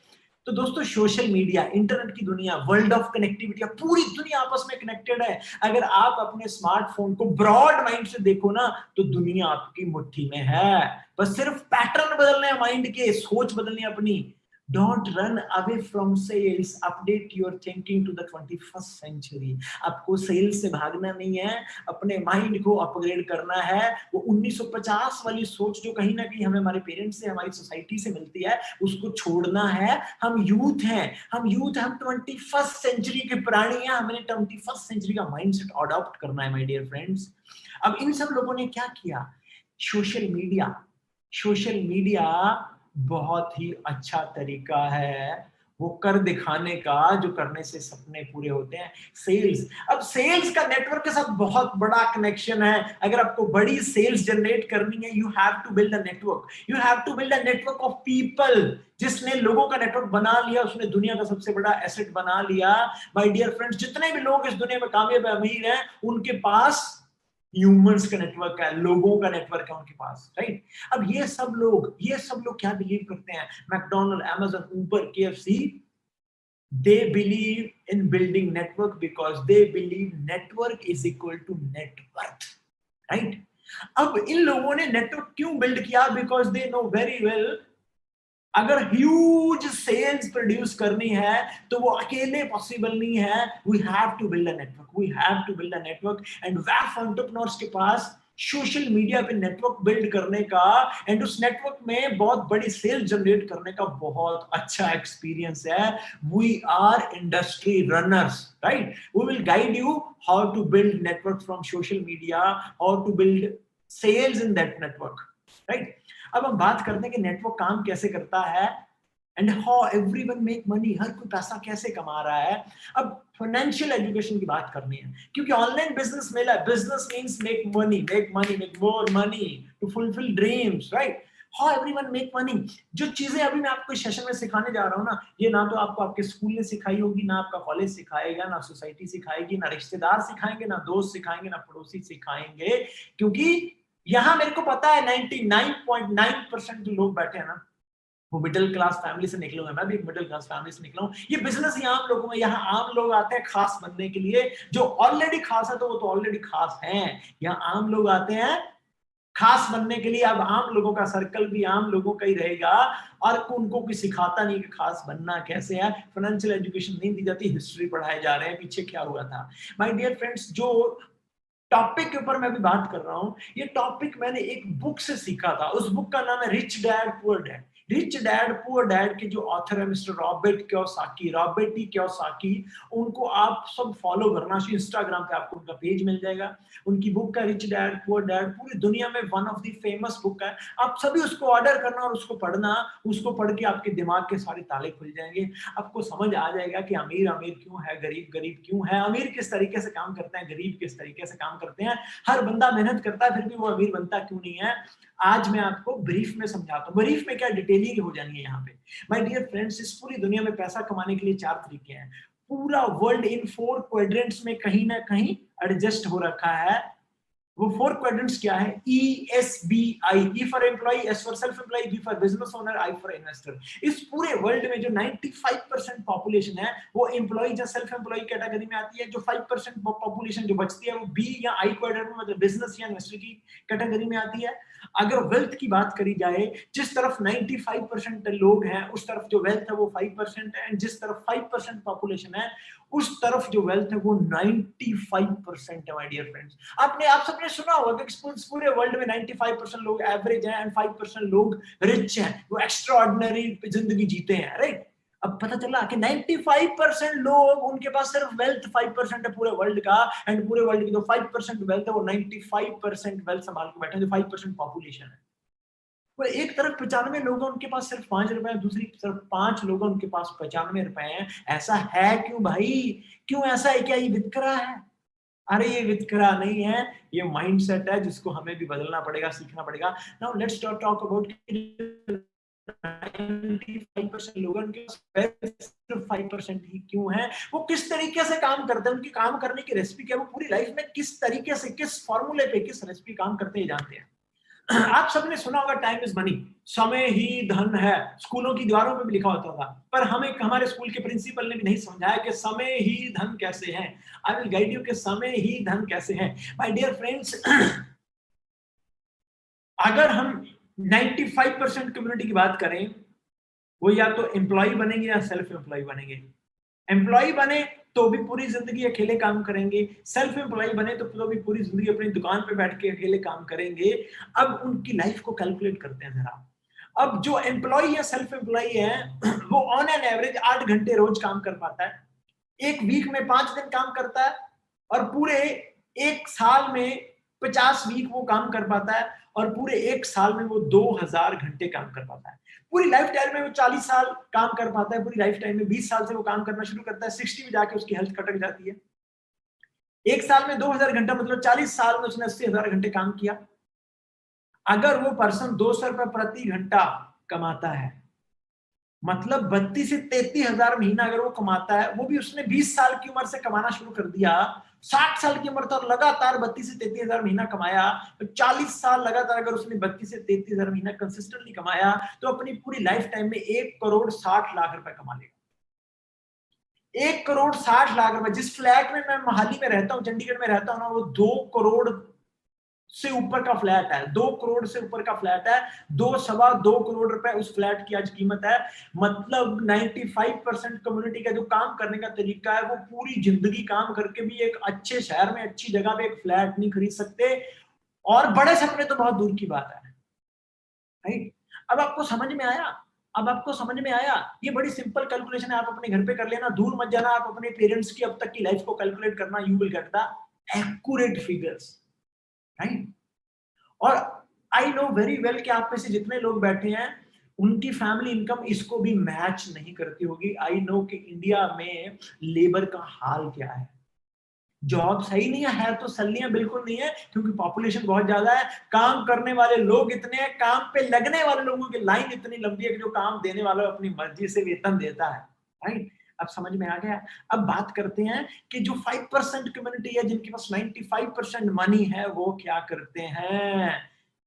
तो दोस्तों सोशल मीडिया, इंटरनेट की दुनिया, वर्ल्ड ऑफ कनेक्टिविटी, पूरी दुनिया आपस में कनेक्टेड है। अगर आप अपने स्मार्टफोन को ब्रॉड माइंड से देखो ना, तो दुनिया आपकी मुट्ठी में है। बस सिर्फ पैटर्न बदलने हैं, माइंड के सोच बदलनी है अपनी। Don't run away from sales. Update your thinking to the 21st century. आपको सेल्स से भागना नहीं है, अपने माइंड को अपग्रेड करना है। वो 1950 वाली सोच जो कहीं ना कहीं हमें हमारे पेरेंट्स से, हमारी सोसाइटी से मिलती है, उसको छोड़ना है। हम यूथ हैं, हम 21st सेंचुरी के प्राणी हैं। हमें 21st सेंचुरी का माइंडसेट अडॉप्ट करना है माय डियर फ्रेंड्स। अब इन सब लोगों ने क्या किया? सोशल मीडिया बहुत ही अच्छा तरीका है वो कर दिखाने का, जो करने से सपने पूरे होते हैं। सेल्स, अब सेल्स का नेटवर्क के साथ बहुत बड़ा कनेक्शन है। अगर आपको बड़ी सेल्स जनरेट करनी है, you have to build a network, you have to build a network of people. जिसने लोगों का नेटवर्क बना लिया, उसने दुनिया का सबसे बड़ा एसेट बना लिया। माय डियर फ्रेंड्स, जितने भी लोग इस दुनिया में कामयाब अमीर हैं, उनके पास ह्यूमंस का नेटवर्क है, लोगों का नेटवर्क है उनके पास, राइट। अब ये सब लोग क्या बिलीव करते हैं? McDonald, Amazon, Uber, KFC, they believe in building network because they believe network is equal to net worth, right? अब इन लोगों ने नेटवर्क क्यों बिल्ड किया? Because they know very well, अगर ह्यूज सेल्स प्रोड्यूस करनी है तो वो अकेले पॉसिबल नहीं है। We have to build a network, and WAF entrepreneurs के पास सोशल मीडिया पे नेटवर्क बिल्ड करने का, एंड उस नेटवर्क में बहुत बड़ी सेल्स जनरेट करने का बहुत अच्छा एक्सपीरियंस है। We are industry runners, right. We will guide you how to build network from social media, how to build sales in that network, right. अब हम बात करते हैं कि नेटवर्क काम कैसे करता है and how everyone make money, हर कोई पैसा कैसे कमा रहा है। अब फाइनेंशियल एजुकेशन की बात करनी है, क्योंकि ऑनलाइन बिजनेस मेला, business means make more money to fulfill dreams, right. How everyone make money, जो चीजें अभी मैं आपको सेशन में सिखाने जा रहा हूं ना, ये ना तो आपको आपके स्कूल ने सिखाई होगी, ना आपका कॉलेज सिखाएगा, ना सोसाइटी सिखाएगी, ना रिश्तेदार सिखाएंगे, ना दोस्त सिखाएंगे, ना पड़ोसी सिखाएंगे। क्योंकि यहां मेरे को पता है 99.9% जो लोग बैठे हैं ना, वो मिडिल क्लास फैमिली से निकले हुए हैं। मैं भी मिडिल क्लास फैमिली से निकला हूं। ये बिजनेस ही आम लोगों में, यहाँ आम लोग आते हैं खास बनने के लिए। जो ऑलरेडी खास है तो वो तो ऑलरेडी खास हैं। यहाँ आम लोग आते हैं खास बनने के लिए। अब आम लोगों का सर्कल भी आम लोगों का ही रहेगा, और उनको कोई सिखाता नहीं कि खास बनना कैसे है। फाइनेंशियल एजुकेशन नहीं दी जाती, हिस्ट्री पढ़ाए जा रहे हैं पीछे क्या हुआ था। माय डियर फ्रेंड्स, जो टॉपिक के ऊपर मैं भी बात कर रहा हूं, ये टॉपिक मैंने एक बुक से सीखा था। उस बुक का नाम है rich dad poor dad. Rich dad poor dad के जो ऑथर है मिस्टर रॉबर्ट टी कियोसाकी, उनको आप सब फॉलो करना चाहिए। इंस्टाग्राम पे आपको उनका पेज मिल जाएगा। उनकी बुक का रिच डैड पुअर डैड पूरी दुनिया में one of the famous book है। आप सभी उसको ऑर्डर करना और उसको पढ़ना। उसको पढ़ के आपके दिमाग के सारे ताले खुल जाएंगे। आपको समझ आ जाएगा कि अमीर अमीर क्यों है, गरीब गरीब क्यों है, अमीर किस तरीके से काम करते हैं, गरीब किस तरीके से काम करते हैं। हर बंदा मेहनत करता है फिर भी वो अमीर बनता क्यों नहीं है। आज मैं आपको ब्रीफ में समझाता हूँ। ब्रीफ में क्या डिटेलिंग हो जानी है यहाँ पे। माय डियर फ्रेंड्स, इस पूरी दुनिया में पैसा कमाने के लिए 4 तरीके हैं। पूरा वर्ल्ड इन 4 क्वाड्रेंट्स में कहीं ना कहीं एडजस्ट हो रखा है। वो 4 क्वाड्रेंट्स क्या है? ESBI, E for employ, S for self employ, B for business owner, I for investor. इस पूरे वर्ल्ड में जो 95% पॉपुलेशन है वो एम्प्लॉय या सेल्फ एम्प्लॉय कैटेगरी में आती है। जो 5% पॉपुलेशन जो बचती है वो B या I क्वाड्रेंट में, मतलब बिजनेस या इन्वेस्टर की कैटेगरी में आती है। अगर वेल्थ की बात करी जाए, जिस तरफ 95% लोग हैं उस तरफ जो वेल्थ है वो 5% है, एंड जिस तरफ 5% पॉपुलेशन है उस तरफ जो वेल्थ है वो 95% है। माय डियर फ्रेंड्स, आप सबने सुना होगा कि पूरे वर्ल्ड में 95% लोग एवरेज हैं एंड 5% लोग रिच हैं, वो एक्स्ट्रा ऑर्डिनरी जिंदगी जीते हैं, राइट। अब पता चला कि 95% लोग, उनके पास सिर्फ वेल्थ 5% है पूरे वर्ल्ड का, एंड पूरे वर्ल्ड की जो 5% वेल्थ है वो 95% वेल्थ संभाल के बैठे हैं, जो 5% पॉपुलेशन है। वो एक तरफ 95 लोग हैं उनके पास सिर्फ 5 रुपए है, दूसरी तरफ 5 लोग हैं उनके पास 95 रुपए हैं। ऐसा है क्यों भाई? क्यों ऐसा है? क्या ये वितकरा है? अरे ये वितकरा नहीं है, ये माइंडसेट है जिसको हमें भी बदलना पड़ेगा, सीखना पड़ेगा। नाउ लेट्स टॉक अबाउट 95% लोगों के पास 5% ही क्यों है, वो किस तरीके से काम करते हैं, उनकी काम करने की रेसिपी क्या है, वो पूरी लाइफ में किस तरीके से, किस फॉर्मूले पे, किस रेसिपी काम करते हैं जानते हैं। आप सबने सुना होगा टाइम इज मनी, समय ही धन है। स्कूलों की दीवारों पे भी लिखा होता था, पर हमें हमारे स्कूल के प्रिंसिपल ने भी नहीं समझाया कि समय ही धन कैसे है। आई विल गाइड यू कि समय ही धन कैसे है। माय डियर फ्रेंड्स, अगर हम 95% कम्युनिटी की बात करें, वो या तो एम्प्लॉय बनेंगे या सेल्फ एम्प्लॉय बनेंगे। एम्प्लॉय बने तो भी पूरी जिंदगी अकेले काम करेंगे, सेल्फ एम्प्लॉय बने तो भी पूरी जिंदगी अपनी दुकान पे बैठ के अकेले काम करेंगे। अब उनकी लाइफ को कैलकुलेट करते हैं जरा। अब जो एम्प्लॉय या सेल्फ एम्प्लॉय है वो ऑन एन एवरेज 8 घंटे रोज काम कर पाता है, एक वीक में 5 दिन काम करता है, और पूरे एक साल में 50 वीक वो काम कर पाता है, और पूरे एक साल में वो 2000 घंटे काम कर पाता है। पूरी लाइफ टाइम में वो 40 साल काम कर पाता है, पूरी लाइफ टाइम में 20 साल से वो काम करना शुरू करता है, 60 में जाके उसकी हेल्थ खटक जाती है। एक साल में 2000 घंटा मतलब 40 साल में उसने 80,000 घंटे काम किया। अगर वो पर्सन 200 रुपए प्रति घंटा कमाता है, मतलब 32 से 33,000 महीना अगर वो कमाता है, वो भी उसने 20 साल की उम्र से कमाना शुरू कर दिया, 60 साल की उम्र तक लगातार 32 से 33,000 महीना कमाया, तो 40 साल लगातार अगर उसने 32 से 33,000 महीना कंसिस्टेंटली कमाया, तो अपनी पूरी लाइफ टाइम में 1,60,00,000 रुपए कमा लेगा। 1,60,00,000 रुपए। जिस फ्लैट में मैं मोहाली में रहता हूँ, चंडीगढ़ में रहता हूँ ना, वो 2 करोड़ से ऊपर का फ्लैट है, 2 करोड़ से ऊपर का फ्लैट है, 2-2.25 करोड़ रुपए उस फ्लैट की आज कीमत है। मतलब 95% कम्युनिटी का जो काम करने का तरीका है, वो पूरी जिंदगी काम करके भी एक अच्छे शहर में, अच्छी जगह पे एक फ्लैट नहीं खरीद सकते, और बड़े सपने तो बहुत दूर की बात है, राइट। अब आपको समझ में आया? अब आपको समझ में आया? ये बड़ी सिंपल कैलकुलेशन है, आप अपने घर पे कर लेना, दूर मत जाना, आप अपने पेरेंट्स की अब तक की लाइफ को कैलकुलेट करना, you will get the accurate figures, right. और आई नो वेरी वेल कि आप में से जितने लोग बैठे हैं उनकी फैमिली इनकम इसको भी मैच नहीं करती होगी। आई नो कि इंडिया में लेबर का हाल क्या है, जॉब सही नहीं है तो सैलरियां बिल्कुल नहीं है, क्योंकि पॉपुलेशन बहुत ज्यादा है, काम करने वाले लोग इतने हैं, काम पे लगने वाले लोगों की लाइन इतनी लंबी है कि जो काम देने वाला अपनी मर्जी से वेतन देता है, राइट। अब समझ में आ गया? अब बात करते हैं कि जो 5% कम्युनिटी है जिनके पास 95% मनी है, वो क्या करते हैं।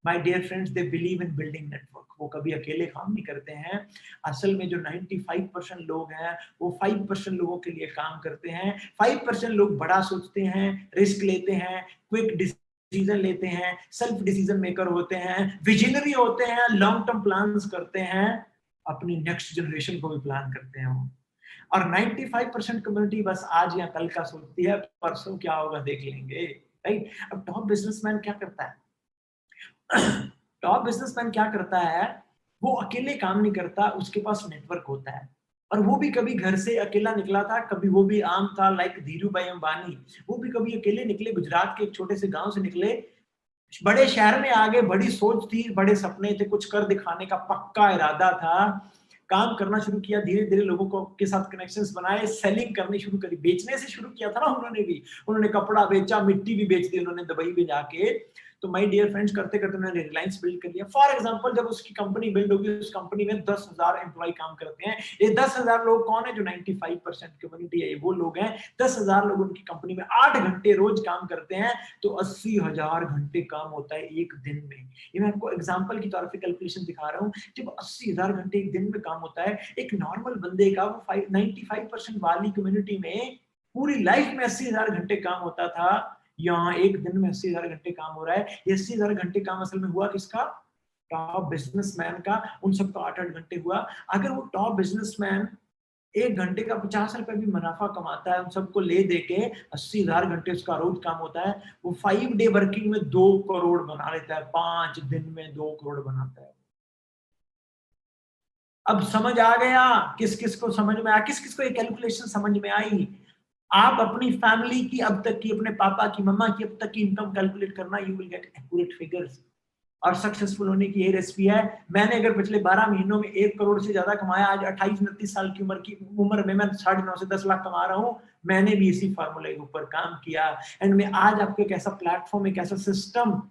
My dear friends, they believe in building network. वो कभी अकेले काम नहीं करते हैं। असल में जो 95% लोग हैं वो 5% लोगों के लिए काम करते हैं। 5% लोग बड़ा सोचते हैं, रिस्क लेते हैं, क्विक डिसीजन लेते हैं, सेल्फ डिसीजन मेकर होते हैं, विजनरी होते हैं, लॉन्ग टर्म प्लान्स करते हैं, अपनी नेक्स्ट जनरेशन को भी प्लान करते हैं वो। और 95% कम्युनिटी बस आज या कल का सोचती है, परसों क्या होगा देख लेंगे, राइट। अब टॉप बिजनेसमैन क्या करता है? टॉप बिजनेसमैन क्या करता है वो अकेले काम नहीं करता, उसके पास नेटवर्क होता है। और वो भी कभी घर से अकेला निकला था, कभी वो भी आम था लाइक धीरू भाई अंबानी, वो भी कभी अकेले निकले, गुजरात के एक छोटे से गांव से निकले, बड़े शहर में आ गए, बड़ी सोच थी, बड़े सपने थे, कुछ कर दिखाने का पक्का इरादा था, काम करना शुरू किया, धीरे धीरे लोगों को के साथ कनेक्शंस बनाए, सेलिंग करनी शुरू करी, बेचने से शुरू किया था ना उन्होंने भी, उन्होंने कपड़ा बेचा, मिट्टी भी बेच दी उन्होंने दुबई में जाके। तो माय डियर फ्रेंड्स, करते करते उन्होंने रिलायंस बिल्ड कर लिया। फॉर एग्जांपल, जब उसकी कंपनी बिल्ड होगी, उस कंपनी में 10,000 एम्प्लॉय काम करते हैं। ये 10,000 लोग कौन है? जो 95% कम्युनिटी है, वो लोग हैं। 10,000 लोग उनकी कंपनी में 8 घंटे रोज काम करते हैं, तो 80,000 घंटे काम होता है एक दिन में। ये मैं आपको एग्जांपल के तौर पे कैलकुलेशन दिखा रहा हूँ। जब 80,000 घंटे एक दिन में काम होता है, एक नॉर्मल बंदे का वो 95% वाली कम्युनिटी में पूरी लाइफ में 80,000 घंटे काम होता था, यहाँ एक दिन में 80,000 घंटे काम हो रहा है। ये 80,000 घंटे काम असल में हुआ किसका? टॉप बिजनेसमैन का। उन सबका 8-8 घंटे हुआ। अगर वो टॉप बिजनेसमैन 1 घंटे का 50 रुपए भी मुनाफा कमाता है, उन सबको ले दे के 80,000 घंटे उसका रोज काम होता है, वो 5 डे वर्किंग में 2 करोड़ बना लेता है, 5 दिन में 2 करोड़ बनाता है। अब समझ आ गया किस किस को समझ में आया, किस किस को ये कैलकुलेशन समझ में आई? आप अपनी फैमिली की अब तक की, अपने पापा की, मम्मा की अब तक की इनकम कैलकुलेट करना, you will get accurate figures. और सक्सेसफुल होने की ये रेसिपी है। मैंने अगर पिछले 12 महीनों में 1 करोड़ से ज्यादा कमाया, आज 28-29 साल की उम्र में मैं 9.5 से 10 लाख कमा रहा हूं, मैंने भी इसी फार्मूले के ऊपर काम किया। एंड मैं आज आपको एक ऐसा प्लेटफॉर्म, एक ऐसा सिस्टम,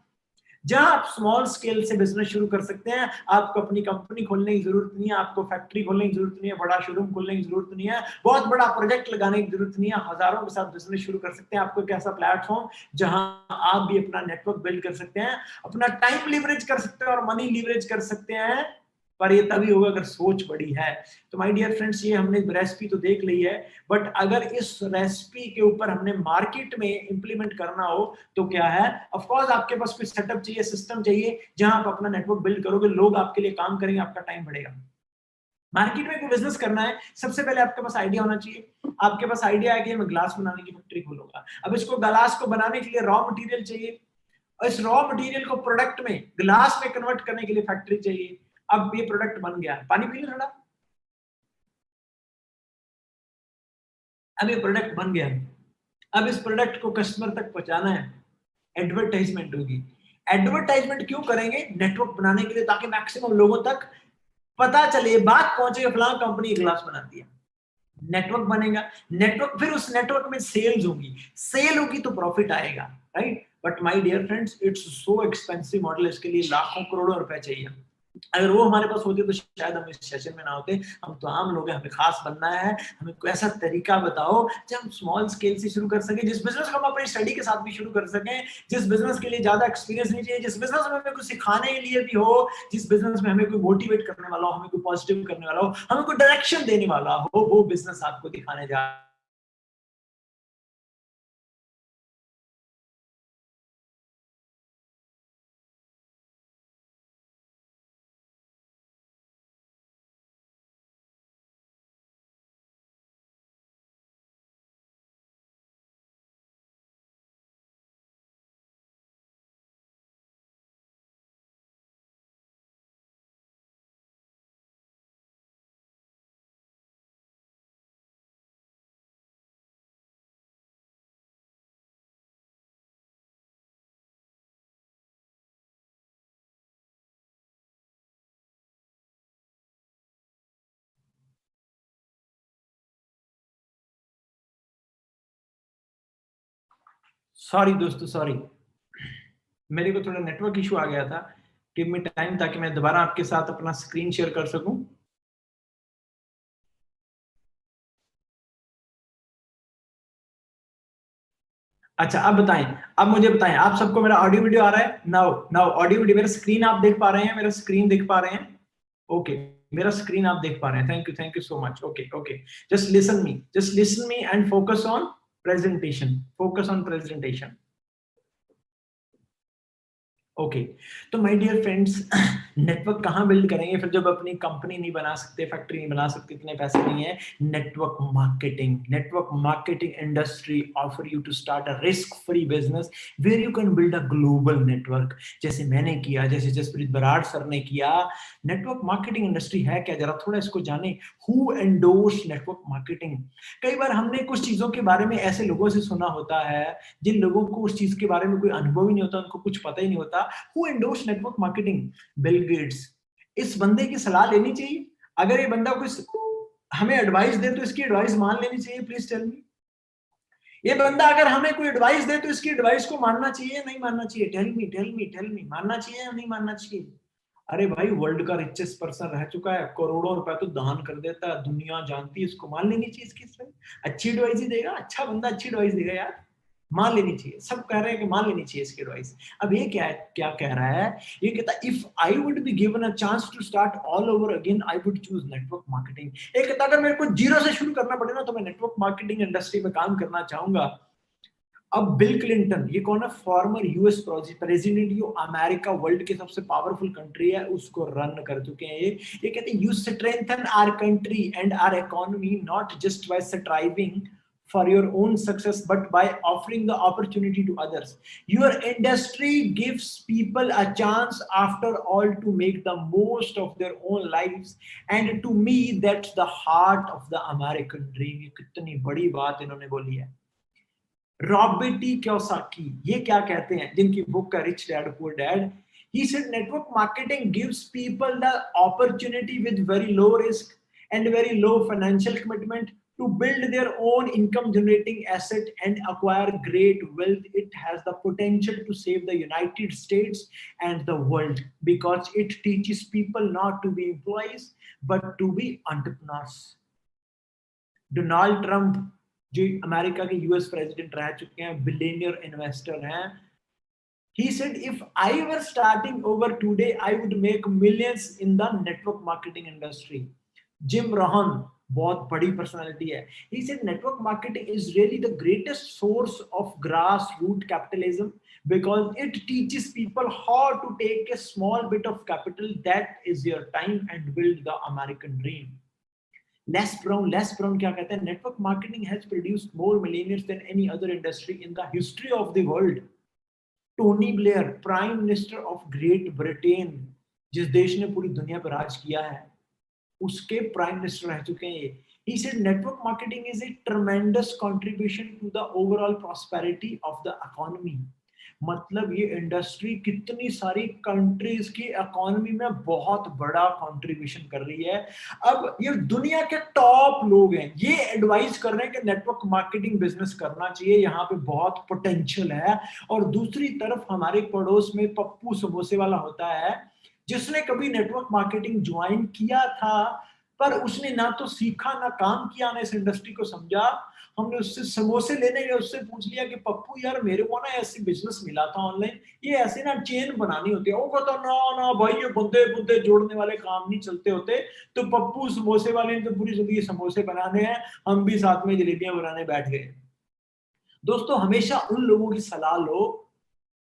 जहां आप स्मॉल स्केल से बिजनेस शुरू कर सकते हैं। आपको अपनी कंपनी खोलने की जरूरत नहीं है, आपको फैक्ट्री खोलने की जरूरत नहीं है, बड़ा शोरूम खोलने की जरूरत नहीं है, बहुत बड़ा प्रोजेक्ट लगाने की जरूरत नहीं है। हजारों के साथ बिजनेस शुरू कर सकते हैं। आपको एक ऐसा प्लेटफॉर्म जहां आप भी अपना नेटवर्क बिल्ड कर सकते हैं, अपना टाइम लीवरेज कर सकते हैं और मनी लीवरेज कर सकते हैं। पर ये तभी होगा अगर सोच बड़ी है। तो माय डियर फ्रेंड्स, ये हमने रेसिपी तो देख ली है, बट अगर इस रेसिपी के ऊपर हमने मार्केट में इंप्लीमेंट करना हो तो क्या है? ऑफ कोर्स आपके पास कुछ सेटअप चाहिए, सिस्टम चाहिए, जहां आप अपना नेटवर्क बिल्ड करोगे, लोग आपके लिए काम करेंगे, आपका टाइम बढ़ेगा। मार्केट में कोई बिजनेस करना है, सबसे पहले आपके पास आइडिया होना चाहिए। आपके पास आइडिया है कि मैं ग्लास बनाने की फैक्ट्री खोलूंगा। अब इसको ग्लास को बनाने के लिए रॉ मटेरियल चाहिए, और इस रॉ मटेरियल को प्रोडक्ट में, ग्लास में कन्वर्ट करने के लिए फैक्ट्री चाहिए। अब ये प्रोडक्ट बन गया है, पानी पी लो थोड़ा। अब ये प्रोडक्ट बन गया है, अब इस प्रोडक्ट को कस्टमर तक पहुंचाना है, एडवर्टाइजमेंट होगी। एडवर्टाइजमेंट क्यों करेंगे? नेटवर्क बनाने के लिए, ताकि मैक्सिमम लोगों तक पता चले, बात पहुंचे, फलां कंपनी ग्लास बनाती है। नेटवर्क बनेगा, नेटवर्क, फिर उस नेटवर्क में सेल्स होगी, सेल होगी तो प्रॉफिट आएगा, right? But my dear friends, it's so expensive model, इसके लिए लाखों करोड़ों रुपए चाहिए। अगर वो हमारे पास होते तो शायद हम इस सेशन में ना होते। हम तो आम लोग हैं, हमें खास बनना है। हमें कोई ऐसा तरीका बताओ जब हम स्मॉल स्केल से शुरू कर सके, जिस बिजनेस को हम अपनी स्टडी के साथ भी शुरू कर सकें, जिस बिजनेस के लिए ज्यादा एक्सपीरियंस नहीं चाहिए, जिस बिजनेस में हमें कुछ सिखाने के लिए भी हो, जिस बिजनेस में हमें कोई मोटिवेट करने वाला हो, हमें कोई पॉजिटिव करने वाला हो, हमें कोई डायरेक्शन देने वाला हो, वो बिजनेस आपको दिखाने जा। सॉरी दोस्तों, सॉरी, मेरे को थोड़ा नेटवर्क इशू आ गया था। गिव मी टाइम, ताकि मैं दोबारा आपके साथ अपना स्क्रीन शेयर कर सकूं। अच्छा, अब बताएं, अब मुझे बताएं, आप सबको मेरा ऑडियो वीडियो आ रहा है? नाउ नाउ ऑडियो वीडियो, मेरा स्क्रीन आप देख पा रहे हैं? मेरा स्क्रीन देख पा रहे हैं? ओके, मेरा स्क्रीन आप देख पा रहे हैं। Thank you so much. Okay okay, just listen me and focus on presentation, focus on presentation. Okay, तो माय डियर फ्रेंड्स, नेटवर्क कहाँ बिल्ड करेंगे फिर जब अपनी कंपनी नहीं बना सकते, फैक्ट्री नहीं बना सकते, इतने पैसे नहीं है? Network marketing industry offer you to start a risk free business where you can build a global network, जैसे मैंने किया, जैसे जसप्रीत बराड़ सर ने किया। नेटवर्क मार्केटिंग इंडस्ट्री है क्या, जरा थोड़ा इसको जाने। Who endorse network marketing? कई बार हमने कुछ चीजों के बारे में ऐसे लोगों से सुना होता है जिन लोगों को उस चीज के बारे में कोई अनुभव ही नहीं होता, उनको कुछ पता ही नहीं होता। Who endorse network marketing? Bill Gates. इस बंदे की सलाह लेनी चाहिए? अगर ये बंदा कुछ हमें एडवाइस दे तो इसकी एडवाइस मान लेनी चाहिए? Please tell me. ये बंदा अगर हमें कोई एडवाइस दे तो इसकी एडवाइस को मानना चाहिए या नहीं मानना चाहिए? टेल मी, मानना चाहिए या नहीं मानना चाहिए? अरे भाई, वर्ल्ड का रिचेस्ट पर्सन रह चुका है, करोड़ों रुपए तो दान कर देता है, दुनिया जानती है, इसको मान लेनी चाहिए इसकी अच्छी एडवाइस ही देगा, अच्छा बंदा अच्छी एडवाइस देगा यार, मान लेनी चाहिए। सब कह रहे हैं कि मान लेनी चाहिए इसकी एडवाइस। अब ये क्या कह रहा है? ये कहता है if I would be given a chance to start all over again I would choose network marketing. ये कहता अगर मेरे को जीरो से शुरू करना पड़े ना तो मैं नेटवर्क मार्केटिंग इंडस्ट्री में काम करना चाहूंगा। अब बिल क्लिंटन, ये कौन है? फॉर्मर यूएस प्रेसिडेंट, जो अमेरिका वर्ल्ड की सबसे पावरफुल कंट्री है उसको रन कर चुके हैं। ये कहते हैं you strengthen our country and our economy not just by striving for your own success but by offering the opportunity to others. Your industry gives people a chance after all to make the most of their own lives, and to me that's the heart of the American dream. ये कितनी बड़ी बात इन्होंने बोली है। Robert T Kiyosaki ये क्या कहते हैं, जिनकी बुक है rich dad poor dad? He said network marketing gives people the opportunity with very low risk and very low financial commitment to build their own income generating asset and acquire great wealth. It has the potential to save the United States and the world because it teaches people not to be employees but to be entrepreneurs. Donald Trump, जो America के US president रह चुके हैं, billionaire investor हैं, he said if I were starting over today I would make millions in the network marketing industry. Gym Rohan बहुत बड़ी personality है। He said network marketing is really the greatest source of grassroots capitalism because it teaches people how to take a small bit of capital, that is your time, and build the American dream. Les Brown क्या कहते हैं? Network marketing has produced more millionaires than any other industry in the history of the world. Tony Blair, Prime Minister of Great Britain, जिस देश ने पूरी दुनिया पर राज किया है, उसके प्राइम मिनिस्टर रह चुके हैं। He said network marketing is a tremendous contribution to the overall prosperity of the economy. मतलब ये इंडस्ट्री कितनी सारी कंट्रीज की इकोनॉमी में बहुत बड़ा कंट्रीब्यूशन कर रही है। अब ये दुनिया के टॉप लोग हैं, ये एडवाइस कर रहे हैं कि नेटवर्क मार्केटिंग बिजनेस करना चाहिए, यहाँ पे बहुत पोटेंशियल है। और दूसरी तरफ हमारे पड़ोस में पप्पू समोसे वाला होता है, जिसने कभी नेटवर्क मार्केटिंग ज्वाइन किया था पर उसने ना तो सीखा ना काम किया ना इस इंडस्ट्री को समझा। हमने उससे समोसे लेने गए, उससे पूछ लिया कि पप्पू यार मेरे को ना ऐसी बिजनेस मिला था ऑनलाइन, ये ऐसे ना चेन बनानी होती है। वो कहता ना भाई ये बंदे बुंदे जोड़ने वाले काम नहीं चलते होते। तो पप्पू समोसे वाले ने तो पूरी जिंदगी समोसे बनाने हैं, हम भी साथ में जलेबियां बनाने बैठ गए। दोस्तों हमेशा उन लोगों की सलाह लो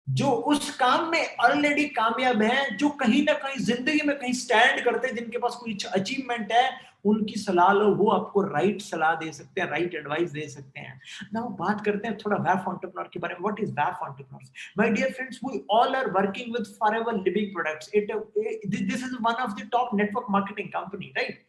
जो उस काम में ऑलरेडी कामयाब हैं, जो कहीं ना कहीं जिंदगी में कहीं स्टैंड करते हैं, जिनके पास कोई अचीवमेंट है, उनकी सलाह लो, वो आपको राइट सलाह दे सकते हैं, राइट एडवाइस दे सकते हैं। नाउ बात करते हैं थोड़ा वैफ एंटरप्रेन्योर के बारे में। व्हाट इज वैफ entrepreneurs? My dear friends, we all are working with Forever Living products. This is one of the top network marketing company, right?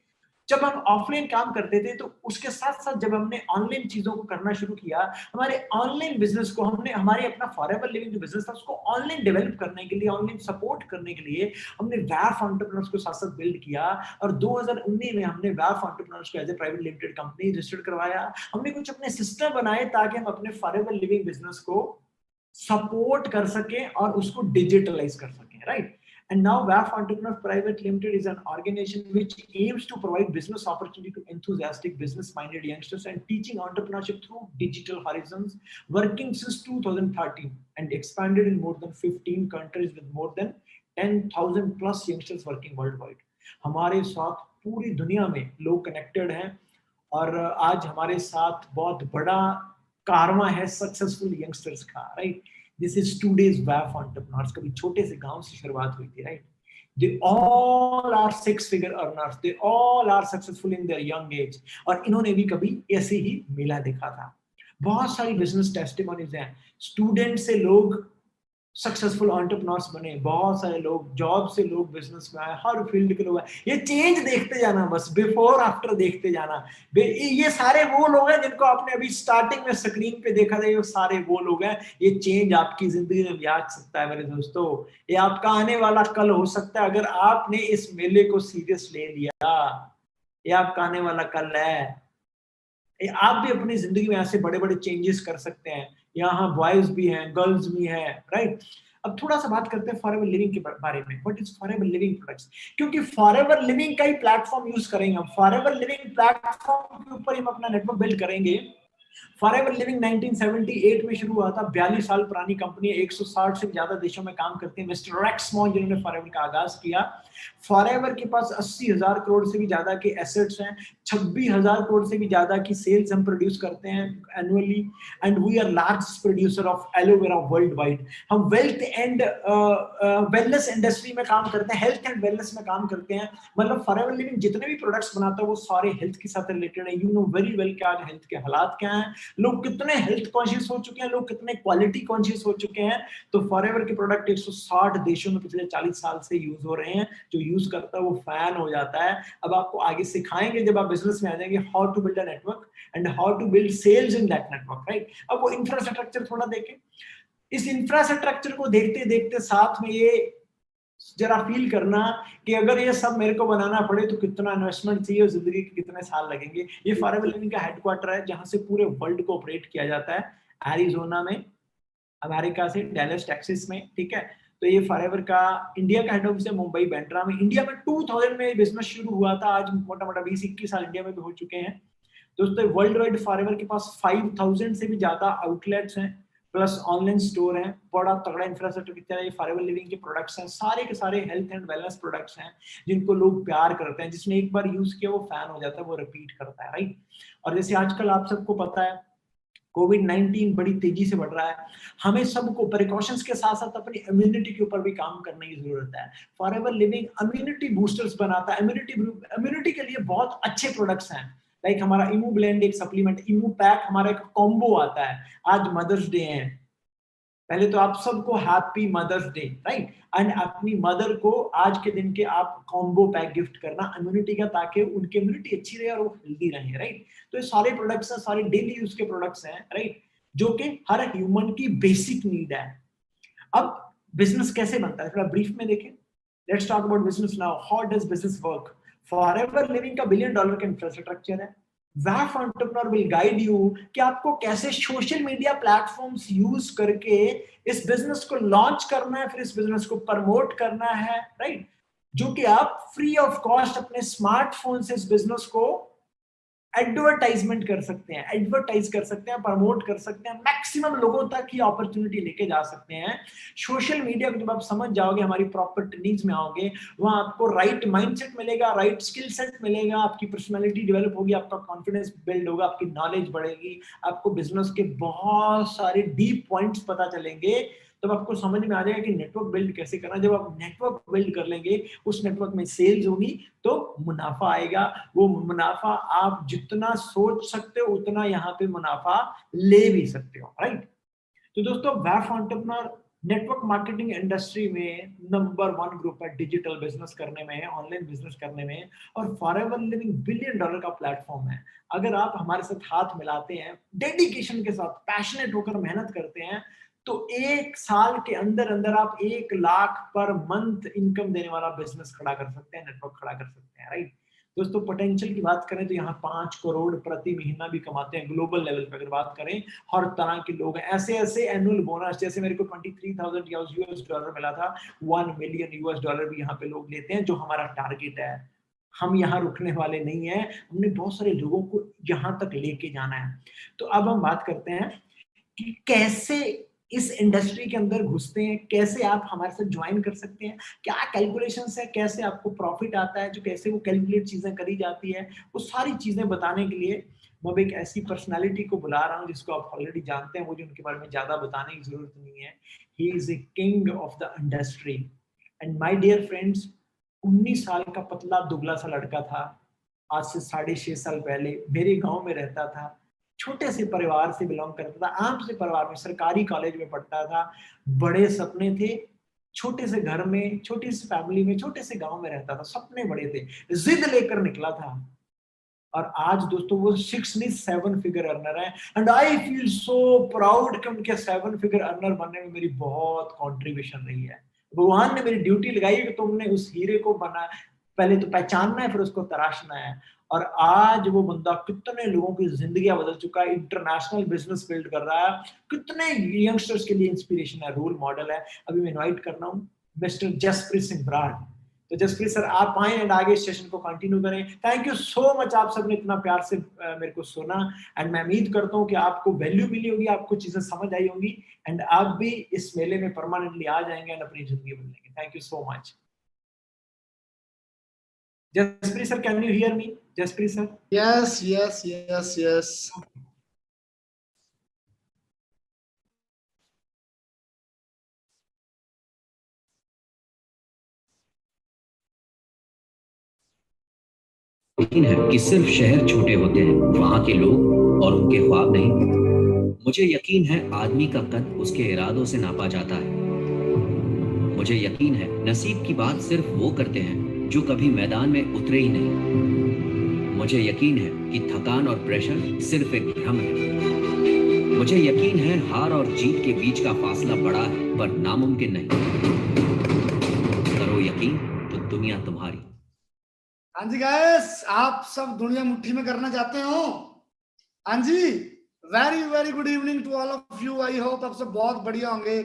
जब हम ऑफलाइन काम करते थे तो उसके साथ साथ जब हमने ऑनलाइन चीजों को करना शुरू किया, हमारे ऑनलाइन बिजनेस को हमने, हमारे अपना फॉरएवर लिविंग जो बिजनेस था उसको ऑनलाइन डेवलप करने के लिए, ऑनलाइन सपोर्ट करने के लिए हमने वैफ एंटरप्रेन्योर्स को साथ साथ बिल्ड किया। और 2019 में हमने वैफ एंटरप्रेन्योर्स को as a private limited company registered करवाया। हमने कुछ अपने सिस्टम बनाए ताकि हम अपने फॉरएवर लिविंग बिजनेस को सपोर्ट कर सकें और उसको डिजिटलाइज कर सकें, राइट? And now WAF Entrepreneurs Private Limited is an organization which aims to provide business opportunity to enthusiastic business-minded youngsters and teaching entrepreneurship through digital horizons, working since 2013 and expanded in more than 15 countries with more than 10,000 plus youngsters working worldwide. हमारे साथ पूरी दुनिया में लोग connected हैं और आज हमारे साथ बहुत बड़ा कारवां है सक्सेसफुल यंगस्टर्स का, right? This is today's WAF entrepreneurs. कभी छोटे से गांव से शुरुआत हुई थी, right? They all are 6-figure earners. They all are successful in their young age. और इन्होंने भी कभी ऐसे ही मेला देखा था। बहुत सारी बिजनेस टेस्टिमोनीज हैं। स्टूडेंट से लोग सक्सेसफुल एंटरप्रेन्योर्स बने, बहुत सारे लोग जॉब से लोग बिजनेस में आए, हर फील्ड के लोग आए। ये चेंज देखते जाना, बस बिफोर आफ्टर देखते जाना। ये सारे वो लोग हैं जिनको आपने अभी स्टार्टिंग में स्क्रीन पे देखा था, ये सारे वो लोग हैं। ये चेंज आपकी जिंदगी में भी आ सकता है मेरे दोस्तों। ये आपका आने वाला कल हो सकता है अगर आपने इस मेले को सीरियस ले लिया। ये आपका आने वाला कल है। आप भी अपनी जिंदगी में ऐसे बड़े बड़े चेंजेस कर सकते हैं। यहाँ बॉयज भी हैं, गर्ल्स भी हैं, राइट? अब थोड़ा सा बात करते हैं फॉरएवर लिविंग के बारे में। What is forever Living products? क्योंकि फॉरएवर लिविंग का ही प्लेटफॉर्म यूज करेंगे हम। फॉरएवर लिविंग प्लेटफॉर्म के ऊपर हम अपना नेटवर्क बिल्ड करेंगे। फॉरएवर लिविंग 1978 में शुरू हुआ था। 42 साल पुरानी कंपनी है, 160 से ज्यादा देशों में काम करती है। मिस्टर रेक्स मॉन जिन्होंने फॉरएवर का आगाज किया। फॉरएवर के पास 80,000 करोड़ से भी ज्यादा के एसेट्स हैं। 26,000 करोड़ से भी ज्यादा की सेल्स हम प्रोड्यूस करते हैं annually. And we are largest producer of aloe vera worldwide. हम वेल्थ एंड वेलनेस इंडस्ट्री में काम करते हैं, हेल्थ एंड वेलनेस में काम करते हैं। मतलब फॉरएवर लिविंग जितने भी प्रोडक्ट्स बनाता है वो सारे हेल्थ के साथ रिलेटेड है। यू नो वेरी वेल क्या हेल्थ के हालात क्या हैं, लोग कितने हेल्थ कॉन्शियस हो चुके हैं, लोग कितने क्वालिटी कॉन्शियस हो चुके हैं। तो फॉरएवर के प्रोडक्ट 160 देशों में पिछले 40 साल से यूज हो रहे हैं। जो यूज करता है वो फैन हो जाता है। अब आपको आगे सिखाएंगे जब आप बिजनेस में आ जाएंगे, how to build a network and how to build sales in that network, right? अब वो इंफ्रास्ट्रक्चर थोड़ा देखें। इस इंफ्रास्ट्रक्चर को देखते देखते साथ में ये जरा फील करना कि अगर ये सब मेरे को बनाना पड़े तो कितना इन्वेस्टमेंट चाहिए, जिंदगी के कितने साल लगेंगे। ये फॉरएवर लिविंग का हेडक्वार्टर है जहां से पूरे वर्ल्ड को ऑपरेट किया जाता है। एरिजोना में, अमेरिका से, डैलस टेक्सास में, ठीक है? तो ये फॉरएवर का इंडिया का हेड ऑफिस है मुंबई बांद्रा में। इंडिया में 2000 में बिजनेस शुरू हुआ था। आज मोटा मोटा 20-21 साल इंडिया में भी हो चुके हैं। दोस्तों वर्ल्ड वाइड फॉरएवर के पास 5000 से भी ज्यादा आउटलेट्स हैं, प्लस ऑनलाइन स्टोर है। बड़ा तगड़ा इंफ्रास्ट्रक्चर की तरह ये फॉरएवर लिविंग के प्रोडक्ट्स हैं। सारे के सारे हेल्थ एंड वेलनेस प्रोडक्ट्स हैं जिनको लोग प्यार करते हैं। जिसने एक बार यूज किया वो फैन हो जाता है, वो रिपीट करता है, राइट? और जैसे आजकल आप सबको पता है कोविड-19 बड़ी तेजी से बढ़ रहा है। हमें सबको प्रिकॉशंस के साथ साथ अपनी इम्यूनिटी के ऊपर भी काम करने की जरूरत है। फॉरएवर लिविंग इम्यूनिटी बूस्टर्स बनाता है। इम्यूनिटी के लिए बहुत अच्छे प्रोडक्ट्स हैं। लाइक हमारा इमू ब्लेंड एक सप्लीमेंट, इमू पैक हमारा एक कॉम्बो आता है। आज मदर्स डे है, पहले तो आप सबको happy mother's day, right? And अपनी मदर को आज के दिन के आप कॉम्बो पैक गिफ्ट करना इम्यूनिटी का, ताकि उनकी इम्यूनिटी अच्छी रहे और वो हेल्दी रहे, राइट? तो ये सारे प्रोडक्ट्स हैं, सारे डेली यूज के प्रोडक्ट्स हैं, राइट? जो कि हर ह्यूमन की बेसिक नीड है। अब बिजनेस कैसे बनता है थोड़ा ब्रीफ में देखें। Let's talk about business now. How does business work? Forever living का $1 बिलियन का इंफ्रास्ट्रक्चर है। WAF entrepreneur will guide you कि आपको कैसे सोशल मीडिया प्लेटफॉर्म्स यूज करके इस बिजनेस को लॉन्च करना है, फिर इस बिजनेस को प्रमोट करना है, राइट? जो कि आप फ्री ऑफ कॉस्ट अपने स्मार्टफोन से इस बिजनेस को एडवर्टाइजमेंट कर सकते हैं, एडवर्टाइज कर सकते हैं, प्रमोट कर सकते हैं, मैक्सिमम लोगों तक ये अपॉर्चुनिटी लेके जा सकते हैं। सोशल मीडिया को जब आप समझ जाओगे, हमारी प्रॉपर टेक्निक्स में आओगे, वहां आपको राइट माइंडसेट मिलेगा, राइट स्किल सेट मिलेगा, आपकी पर्सनालिटी डेवलप होगी, आपका कॉन्फिडेंस बिल्ड होगा, आपकी नॉलेज बढ़ेगी, आपको बिजनेस के बहुत सारे डीप पॉइंट्स पता चलेंगे। तब आपको समझ में आ जाएगा कि नेटवर्क बिल्ड कैसे करना। जब आप नेटवर्क बिल्ड कर लेंगे, उस नेटवर्क में सेल्स होगी तो मुनाफा आएगा। वो मुनाफा आप जितना सोच सकते हो उतना यहाँ पे मुनाफा ले भी सकते हो, राइट? तो दोस्तों WAF entrepreneur network marketing industry में नंबर 1 ग्रुप है डिजिटल बिजनेस करने में, ऑनलाइन बिजनेस करने में। और फॉरएवर लिविंग $1 बिलियन का प्लेटफॉर्म है। अगर आप हमारे साथ हाथ मिलाते हैं, डेडिकेशन के साथ, पैशनेट होकर मेहनत करते हैं, तो 1 साल के अंदर अंदर आप 1 लाख पर मंथ इनकम देने वाला बिजनेस खड़ा कर सकते हैं, नेटवर्क खड़ा कर सकते हैं, राइट? दोस्तों पोटेंशियल की बात करें तो यहाँ 5 करोड़ प्रति महीना भी कमाते हैं ग्लोबल लेवल पे। अगर बात करें, हर तरह के लोग हैं। ऐसे ऐसे एनुअल बोनस, जैसे मेरे को $23,000 मिला था, $1 मिलियन भी यहाँ पे लोग लेते हैं, जो हमारा टारगेट है। हम यहाँ रुकने वाले नहीं है, हमने बहुत सारे लोगों को यहाँ तक लेके जाना है। तो अब हम बात करते हैं कि कैसे इस इंडस्ट्री के अंदर घुसते हैं, कैसे आप हमारे साथ ज्वाइन कर सकते हैं, क्या कैलकुलेशंस है, कैसे आपको प्रॉफिट आता है, जो कैसे वो कैलकुलेट चीजें करी जाती है, वो सारी चीजें बताने के लिए मैं अब एक ऐसी पर्सनालिटी को बुला रहा हूँ जिसको आप ऑलरेडी जानते हैं, मुझे उनके बारे में ज्यादा बताने की जरूरत नहीं है। He is a king of the industry. And my dear friends, 19 साल का पतला दुबला सा लड़का था, आज से 6.5 साल पहले मेरे गांव में रहता था, छोटे से परिवार से बिलोंग करता था, आम से परिवार में, सरकारी कॉलेज में पढ़ता था, बड़े सपने थे, छोटे से घर में, छोटी सी फैमिली में, छोटे से गांव में रहता था, सपने बड़े थे, जिद लेकर निकला था। और आज दोस्तों वो 6 नहीं 7 फिगर अर्नर है। And I feel so proud कि उनके 7 फिगर अर्नर बनने में मेरी बहुत कंट्रीब्यूशन रही है। भगवान ने मेरी ड्यूटी लगाई कि तुमने उस हीरे को बना, पहले तो पहचानना है, फिर उसको तराशना है। और आज वो बंदा कितने लोगों की जिंदगी बदल चुका है, इंटरनेशनल बिजनेस बिल्ड कर रहा है, कितने यंगस्टर्स के लिए इंस्पिरेशन है, रोल मॉडल है। अभी मैं इनवाइट कर रहा हूँ मिस्टर जसप्रीत सिंह बराड़। तो जसप्रीत सर आप आए एंड आगे सेशन को कंटिन्यू करें। थैंक यू सो मच, आप सबने इतना प्यार से मेरे को सुना, एंड मैं उम्मीद करता हूँ कि आपको वैल्यू मिली होगी, आपको चीजें समझ आई होंगी, एंड आप भी इस मेले में परमानेंटली आ जाएंगे एंड अपनी जिंदगी बदलेंगे। Thank you so much. Jaspreet sir, can you hear me? Jaspreet sir? yes. यकीन है कि सिर्फ शहर छोटे होते हैं, वहां के लोग और उनके ख्वाब नहीं। मुझे यकीन है आदमी का कद उसके इरादों से नापा जाता है। मुझे यकीन है नसीब की बात सिर्फ वो करते हैं जो कभी मैदान में उतरे ही नहीं। मुझे यकीन है कि थकान और प्रेशर सिर्फ एक भ्रम है। मुझे यकीन है हार और जीत के बीच का फासला बड़ा है पर नामुमकिन नहीं। करो यकीन तो दुनिया तुम्हारी। हाँ जी गाइस, आप सब दुनिया मुट्ठी में करना चाहते हो? हाँ जी, very very good evening to all of you. I hope आप सब बहुत बढ़िया होंगे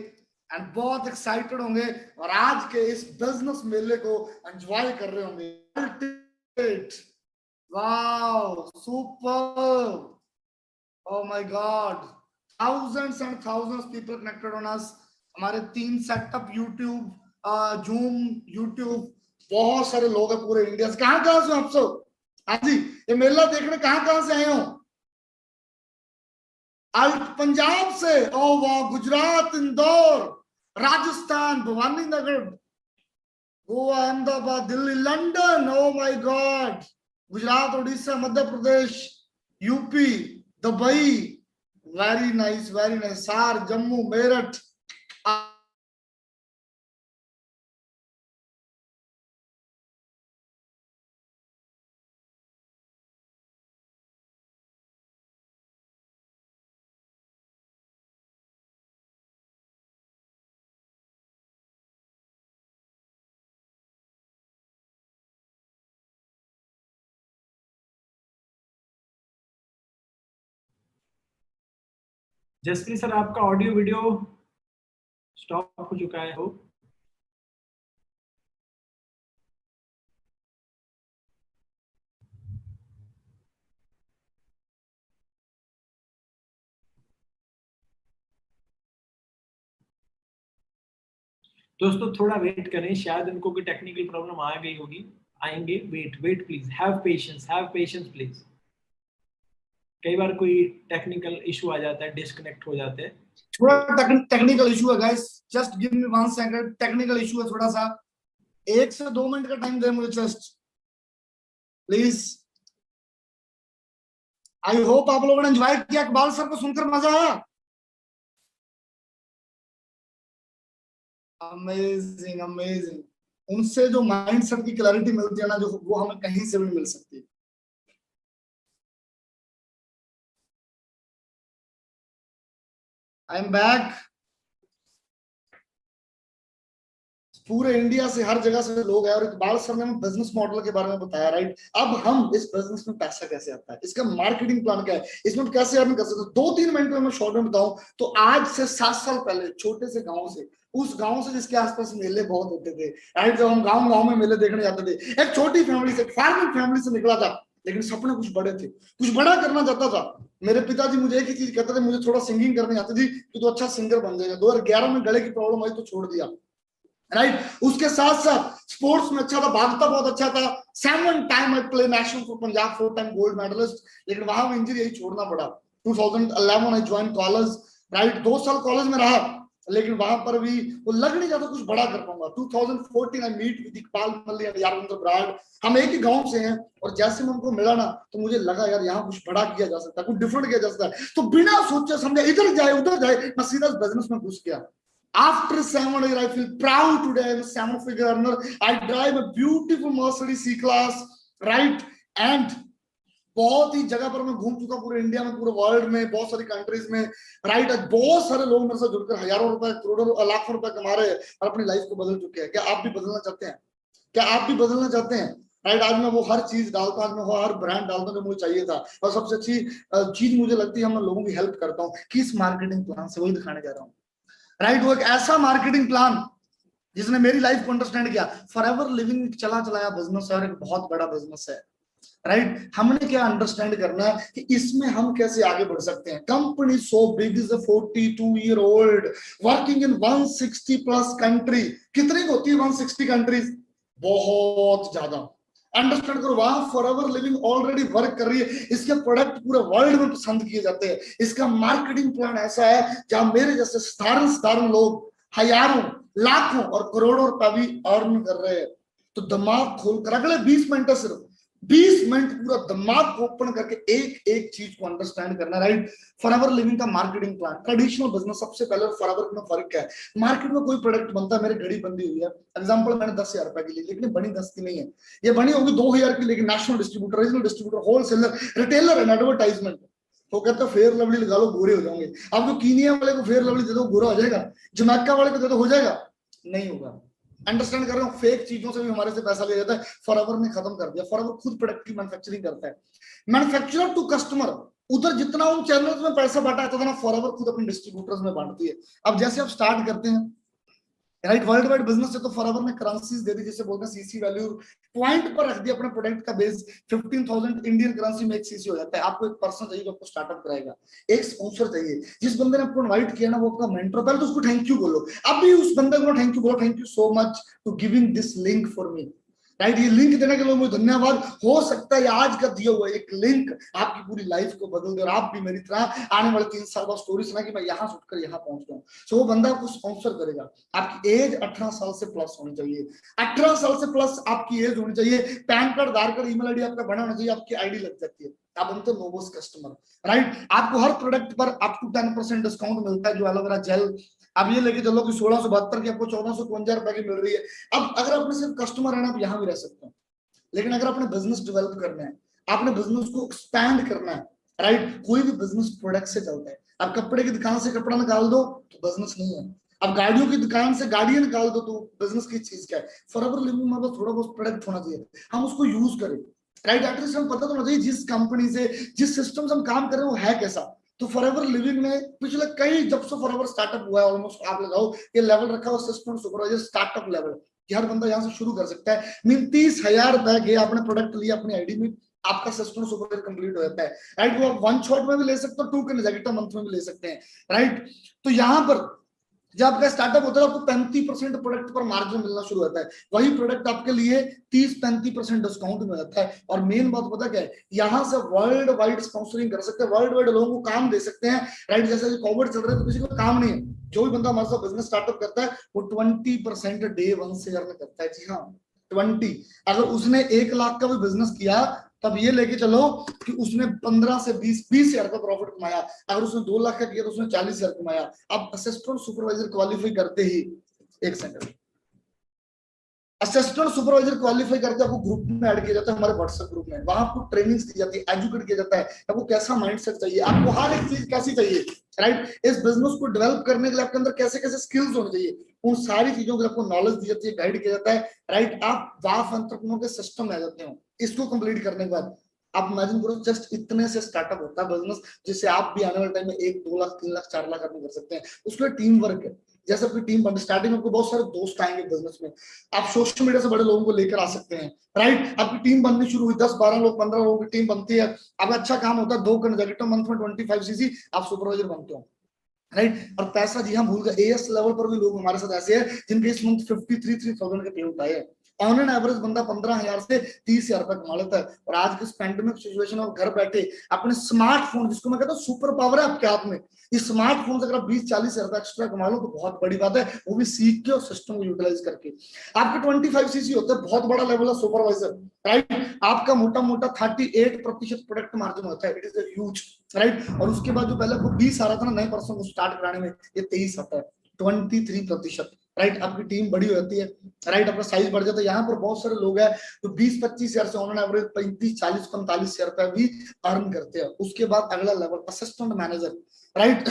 एंड बहुत एक्साइटेड होंगे और आज के इस बिजनेस मेले को एंजॉय कर रहे होंगे। Wow, super, oh my God, thousands and thousands people connected on us। हमारे 3 सेटअप, यूट्यूब, जूम, यूट्यूब, बहुत सारे लोग हैं पूरे इंडिया से। कहां से हो आप सब? हाँ जी, ये मेला देखने कहां से आए हो? अल्ट पंजाब से, ओ वाह, Gujarat, Indore, Rajasthan, Bhawaninagar, Goa, Ahmedabad, Delhi, London, oh my God, Gujarat, Orissa, Madhya Pradesh, UP, Dubai, very nice, sir, Jammu, Meerut, Jaspreet sir आपका ऑडियो वीडियो स्टॉप हो चुका है हो। दोस्तों थोड़ा वेट करें, शायद इनको कोई टेक्निकल प्रॉब्लम आ गई होगी, आएंगे। Wait please, have patience please. कई बार कोई टेक्निकल इशू आ जाता है, डिस्कनेक्ट हो जाते हैं। थोड़ा टेक्निकल इशू है guys, just give me 1 second. Technical issue है थोड़ा सा, 1 से 2 मिनट का टाइम दे मुझे जस्ट, प्लीज। आई होप आप लोगों ने एंजॉय किया, इकबाल सर को सुनकर मजा आया। अमेजिंग। उनसे जो माइंडसेट की क्लैरिटी मिलती है ना, जो वो हमें कहीं से भी मिल सकती है। I am back. पूरे इंडिया से, हर जगह से लोग हैं और इकबाल सर ने बिजनेस मॉडल के बारे में बताया, राइट। अब हम इस बिजनेस में पैसा कैसे आता है, इसका मार्केटिंग प्लान क्या है, इसमें कैसे अर्न कर सकते हैं, 2-3 मिनट में मैं शॉर्ट में बताऊं तो आज से 7 साल पहले छोटे से गांव से, उस गांव से जिसके आसपास मेले बहुत होते थे, राइट, जब हम गांव में मेले देखने जाते थे, एक छोटी फैमिली से, फार्मिंग फैमिली से निकला था, लेकिन सपने कुछ बड़े थे, कुछ बड़ा करना चाहता था। मेरे पिताजी मुझे एक ही चीज कहते थे, मुझे थोड़ा सिंगिंग करनी आती थी, तो अच्छा सिंगर बन जाएगा। 2011 में गले की प्रॉब्लम आई तो छोड़ दिया, राइट। उसके साथ साथ स्पोर्ट्स में अच्छा था, भागता बहुत अच्छा था, 7 time I play national for Punjab, 4 time gold medalist, लेकिन वहां भी इंजरी यही छोड़ना पड़ा। 2011 आई ज्वाइन कॉलेज, राइट, 2 साल कॉलेज में रहा, लेकिन वहां पर भी वो लग नहीं जाता कुछ बड़ा कर पाऊंगा। 2014 I meet with Iqbal Malli and Yarvinder Brar, हम एक ही गांव से हैं, और जैसे मैं उनको मिला ना तो मुझे लगा यार यहाँ कुछ बड़ा किया जा सकता है, कुछ डिफरेंट किया जा सकता है। तो बिना सोचे समझे इधर जाए उधर जाए, मैं सीधा बिजनेस में घुस गया। After 7 years, I feel proud today. I'm a 7-figure earner. I drive a beautiful Mercedes C-Class, right? And बहुत ही जगह पर मैं घूम चुका, पूरे इंडिया में, पूरे वर्ल्ड में, बहुत सारी कंट्रीज में, राइट। आज बहुत सारे लोग मेरे से जुड़कर हजारों रुपए, करोड़ों, लाखों रुपए कमा रहे हैं और अपनी लाइफ को बदल चुके हैं। क्या आप भी बदलना चाहते हैं? क्या आप भी बदलना चाहते हैं? राइट, आज मैं वो हर चीज डालता हूं, आज मैं वो हर ब्रांड डालता हूं जो मुझे चाहिए था। और सबसे अच्छी चीज मुझे लगती है, मैं लोगों की हेल्प करता हूँ किस मार्केटिंग प्लान से, वही दिखाने जा रहा हूँ। राइट, वो एक ऐसा मार्केटिंग प्लान जिसने मेरी लाइफ को अंडरस्टैंड किया। फॉरएवर लिविंग चला चलाया बिजनेस है और एक बहुत बड़ा बिजनेस है, राइट। हमने क्या अंडरस्टैंड करना है कि इसमें हम कैसे आगे बढ़ सकते हैं। Company so big is 42-year-old working in 160 plus country. कितनी होती है 160 कंट्रीज? बहुत ज्यादा। अंडरस्टैंड करो, वहां फॉरएवर लिविंग ऑलरेडी वर्क कर रही है, इसके प्रोडक्ट पूरे वर्ल्ड में पसंद किए जाते हैं। इसका मार्केटिंग प्लान ऐसा है जहां मेरे जैसे साधारण लोग हजारों, लाखों और करोड़ों रुपए भी अर्न कर रहे हैं। तो दिमाग खोलकर अगले 20 मिनट, सिर्फ 20 मिनट पूरा दिमाग ओपन करके एक एक चीज को अंडरस्टैंड करना, राइट। फॉरएवर लिविंग का मार्केटिंग प्लान, ट्रेडिशनल बिजनेस, सबसे पहले फॉरएवर में फर्क क्या है। मार्केट में कोई प्रोडक्ट बनता है, मेरी घड़ी बंदी हुई है, एग्जांपल मैंने 10,000 रुपए की ली, लेकिन बनी 10 की नहीं है, ये बनी होगी 2,000 की, लेकिन national distributor, regional distributor, wholesaler, retailer and advertisement. वो कहता है फेयर लवली लगा लो गोरे हो जाओगे। अब जो कीनिया वाले को फेयर लवली दे दो गोरा हो जाएगा, जमैका वाले को दे दो हो जाएगा? नहीं होगा। अंडरस्टैंड कर रहे हो, फेक चीजों से भी हमारे से पैसा ले जाता है। फॉरएवर ने खत्म कर दिया। फॉरएवर खुद प्रोडक्ट की मैन्युफैक्चरिंग करता है, मैन्युफैक्चरर टू कस्टमर। उधर जितना उन चैनल्स में पैसा बांटा है ना, फॉरएवर खुद अपने डिस्ट्रीब्यूटर्स में बांटती है। अब जैसे आप स्टार्ट करते हैं, राइट, वर्ल्ड वाइड बिजनेस है, तो फॉरएवर ने करेंसीज दे दी, जिसे बोलते हैं सीसी वैल्यू, पॉइंट पर रख दिया अपने प्रोडक्ट का बेस। 15,000 इंडियन करेंसी में एक सीसी हो जाता है। आपको एक पर्सन चाहिए जो आपको स्टार्टअप कराएगा, एक स्पॉन्सर चाहिए, जिस बंदे ने आपको इनवाइट किया ना वो आपका मेंटर, पहले तो उसको थैंक यू बोलो। अभी उस बंदे को थैंक यू बोलो, thank you so much to giving this link for me, right. ये लिंक देने के लिए मुझे धन्यवाद। हो सकता है आज का दिया हुआ एक लिंक आपकी पूरी लाइफ को बदल दे और आप भी मेरी तरह आने वाले 3 साल बाद स्टोरी सुना कि मैं यहाँ से उठकर यहाँ पहुंच गया हूँ। सो वो बंदा आपको स्पॉन्सर करेगा। आपकी एज 18 साल से प्लस होनी चाहिए, 18 साल से प्लस आपकी एज होनी चाहिए। Pan card, Aadhaar card, email ID आपका बना होना चाहिए, आपकी आईडी लग जाती है, आप बनते हो नोवोस कस्टमर, राइट। आपको हर प्रोडक्ट पर अप टू 10% डिस्काउंट मिलता है, जो एलोवेरा जेल। अब ये लेके चलो कि 1672 की आपको 1452 रुपए की मिल रही है। अब अगर आपने सिर्फ कस्टमर है ना, आप यहाँ भी रह सकते हो, लेकिन अगर आपने बिजनेस डेवलप करना है, आपने बिजनेस को एक्सपैंड करना है, राइट। कोई भी बिजनेस प्रोडक्ट से चलता है। आप कपड़े की दुकान से कपड़ा निकाल दो तो बिजनेस नहीं है, अब गाड़ियों की दुकान से गाड़ियां निकाल दो तो बिजनेस की चीज क्या है। फॉरएवर लिविंग में बस थोड़ा बहुत प्रोडक्ट होना चाहिए, हम उसको यूज करें, राइट। एटलीस्ट हम पता तो होना चाहिए जिस कंपनी से, जिस सिस्टम से हम काम कर रहे हैं वो है कैसा। तो फॉरएवर लिविंग में पिछले कई, जब से फॉरएवर स्टार्टअप हुआ है, ऑलमोस्ट आप लगाओ ये लेवल रखा हुआ असिस्टेंट सुपरवाइजर स्टार्टअप लेवल, कि हर बंदा यहाँ से शुरू कर सकता है। मीन 30,000 रुपए के आपने प्रोडक्ट लिया अपनी आईडी में, आपका असिस्टेंट सुपरवाइजर कंप्लीट हो जाता है, राइट। वो आप 1 शॉट में भी ले सकते हो, 2 consecutive मंथ में भी ले सकते हैं, राइट। तो यहाँ पर जब आपका स्टार्टअप होता है आपको 35% प्रोडक्ट पर मार्जिन मिलना शुरू होता है। वही प्रोडक्ट आपके लिए 30-35% डिस्काउंट में आता है। और मेन बात पता क्या है, यहाँ से वर्ल्ड वाइड स्पॉन्सरिंग कर सकते हैं, वर्ल्ड वाइड लोगों को काम दे सकते हैं, राइट। जैसे कोविड चल रहा है तो किसी को काम नहीं है, जो भी बंदा हमारे साथ बिजनेस स्टार्टअप करता है वो 20% डे 1 से अर्न करता है। जी हाँ, 20। अगर उसने 1 लाख का भी बिजनेस किया तब ये लेके चलो कि उसने 15 से 20,000 का प्रॉफिट कमाया। अगर उसने 2 लाख का किया तो उसने 40,000 कमाया। अब असिस्टेंट सुपरवाइजर क्वालिफाई करते ही, एक सेकंड, असिस्टेंट सुपरवाइजर क्वालिफाई करके आपको ग्रुप में ऐड किया जाता है, हमारे व्हाट्सएप ग्रुप में। वहां आपको ट्रेनिंग्स दी जाती है, एजुकेट किया जाता है, आपको कैसा माइंडसेट चाहिए, आपको हर एक चीज कैसी चाहिए, राइट। इस बिजनेस को डेवलप करने के लिए आपके अंदर कैसे कैसे स्किल्स होने चाहिए, उन सारी चीजों की आपको नॉलेज दी जाती है, गाइड किया जाता है, राइट। आप वाफ एंटरप्रेन्योर के सिस्टम में आ जाते हो। इसको कंप्लीट करने के बाद आप इमेजिन करो, जस्ट इतने से स्टार्टअप होता है बिजनेस, जिससे आप भी आने वाले टाइम में 1, 2 लाख, 3 लाख, 4 लाख अर्न कर सकते हैं। उसके लिए टीम वर्क है। जैसे आपकी टीम बन, स्टार्टिंग में आपको बहुत सारे दोस्त आएंगे बिजनेस में, आप सोशल मीडिया से बड़े लोगों को लेकर आ सकते हैं, राइट। आपकी टीम बननी शुरू हुई, 10-12 लोग, 15 लोगों की टीम बनती है। अब अच्छा काम होता है, 2 consecutive मंथ में 25 cc आप सुपरवाइजर बनते हो। राइट। और पैसा जी हाँ भूल गए, एएस लेवल पर भी लोग हमारे साथ ऐसे हैं जिनके इस मंथ 53,000 के पे आउट आए हैं। ऑन एन एवरेज बंदा 15,000 से 30,000 रुपए कमा लेता है। और आज के पैंडेमिक सिचुएशन में घर बैठे अपने स्मार्टफोन, जिसको मैं कहता हूँ सुपर पावर है आपके हाथ में, इस स्मार्टफोन से अगर आप 20-40 रुपए एक्स्ट्रा कमा लो तो बहुत बड़ी बात है, वो भी सीख के और सिस्टम को यूटिलाइज करके। आपके 25 सीसी होते हैं, बहुत बड़ा लेवल है सुपरवाइजर, राइट। आपका मोटा मोटा 38% प्रोडक्ट मार्जिन होता है, इट इज ह्यूज, राइट। और उसके बाद जो पहले आपको 20 आ रहा था ना नए पर्सन को स्टार्ट कराने में, ये 23 आता है, 23%, राइट। आपकी टीम बड़ी हो जाती है, राइट, आपका साइज बढ़ जाता है। यहाँ पर बहुत सारे लोग हैं जो 20-25 हजार से ऑन एवरेज 35-40-45 हजार रुपए भी अर्न करते हैं। उसके बाद अगला लेवल असिस्टेंट मैनेजर, राइट।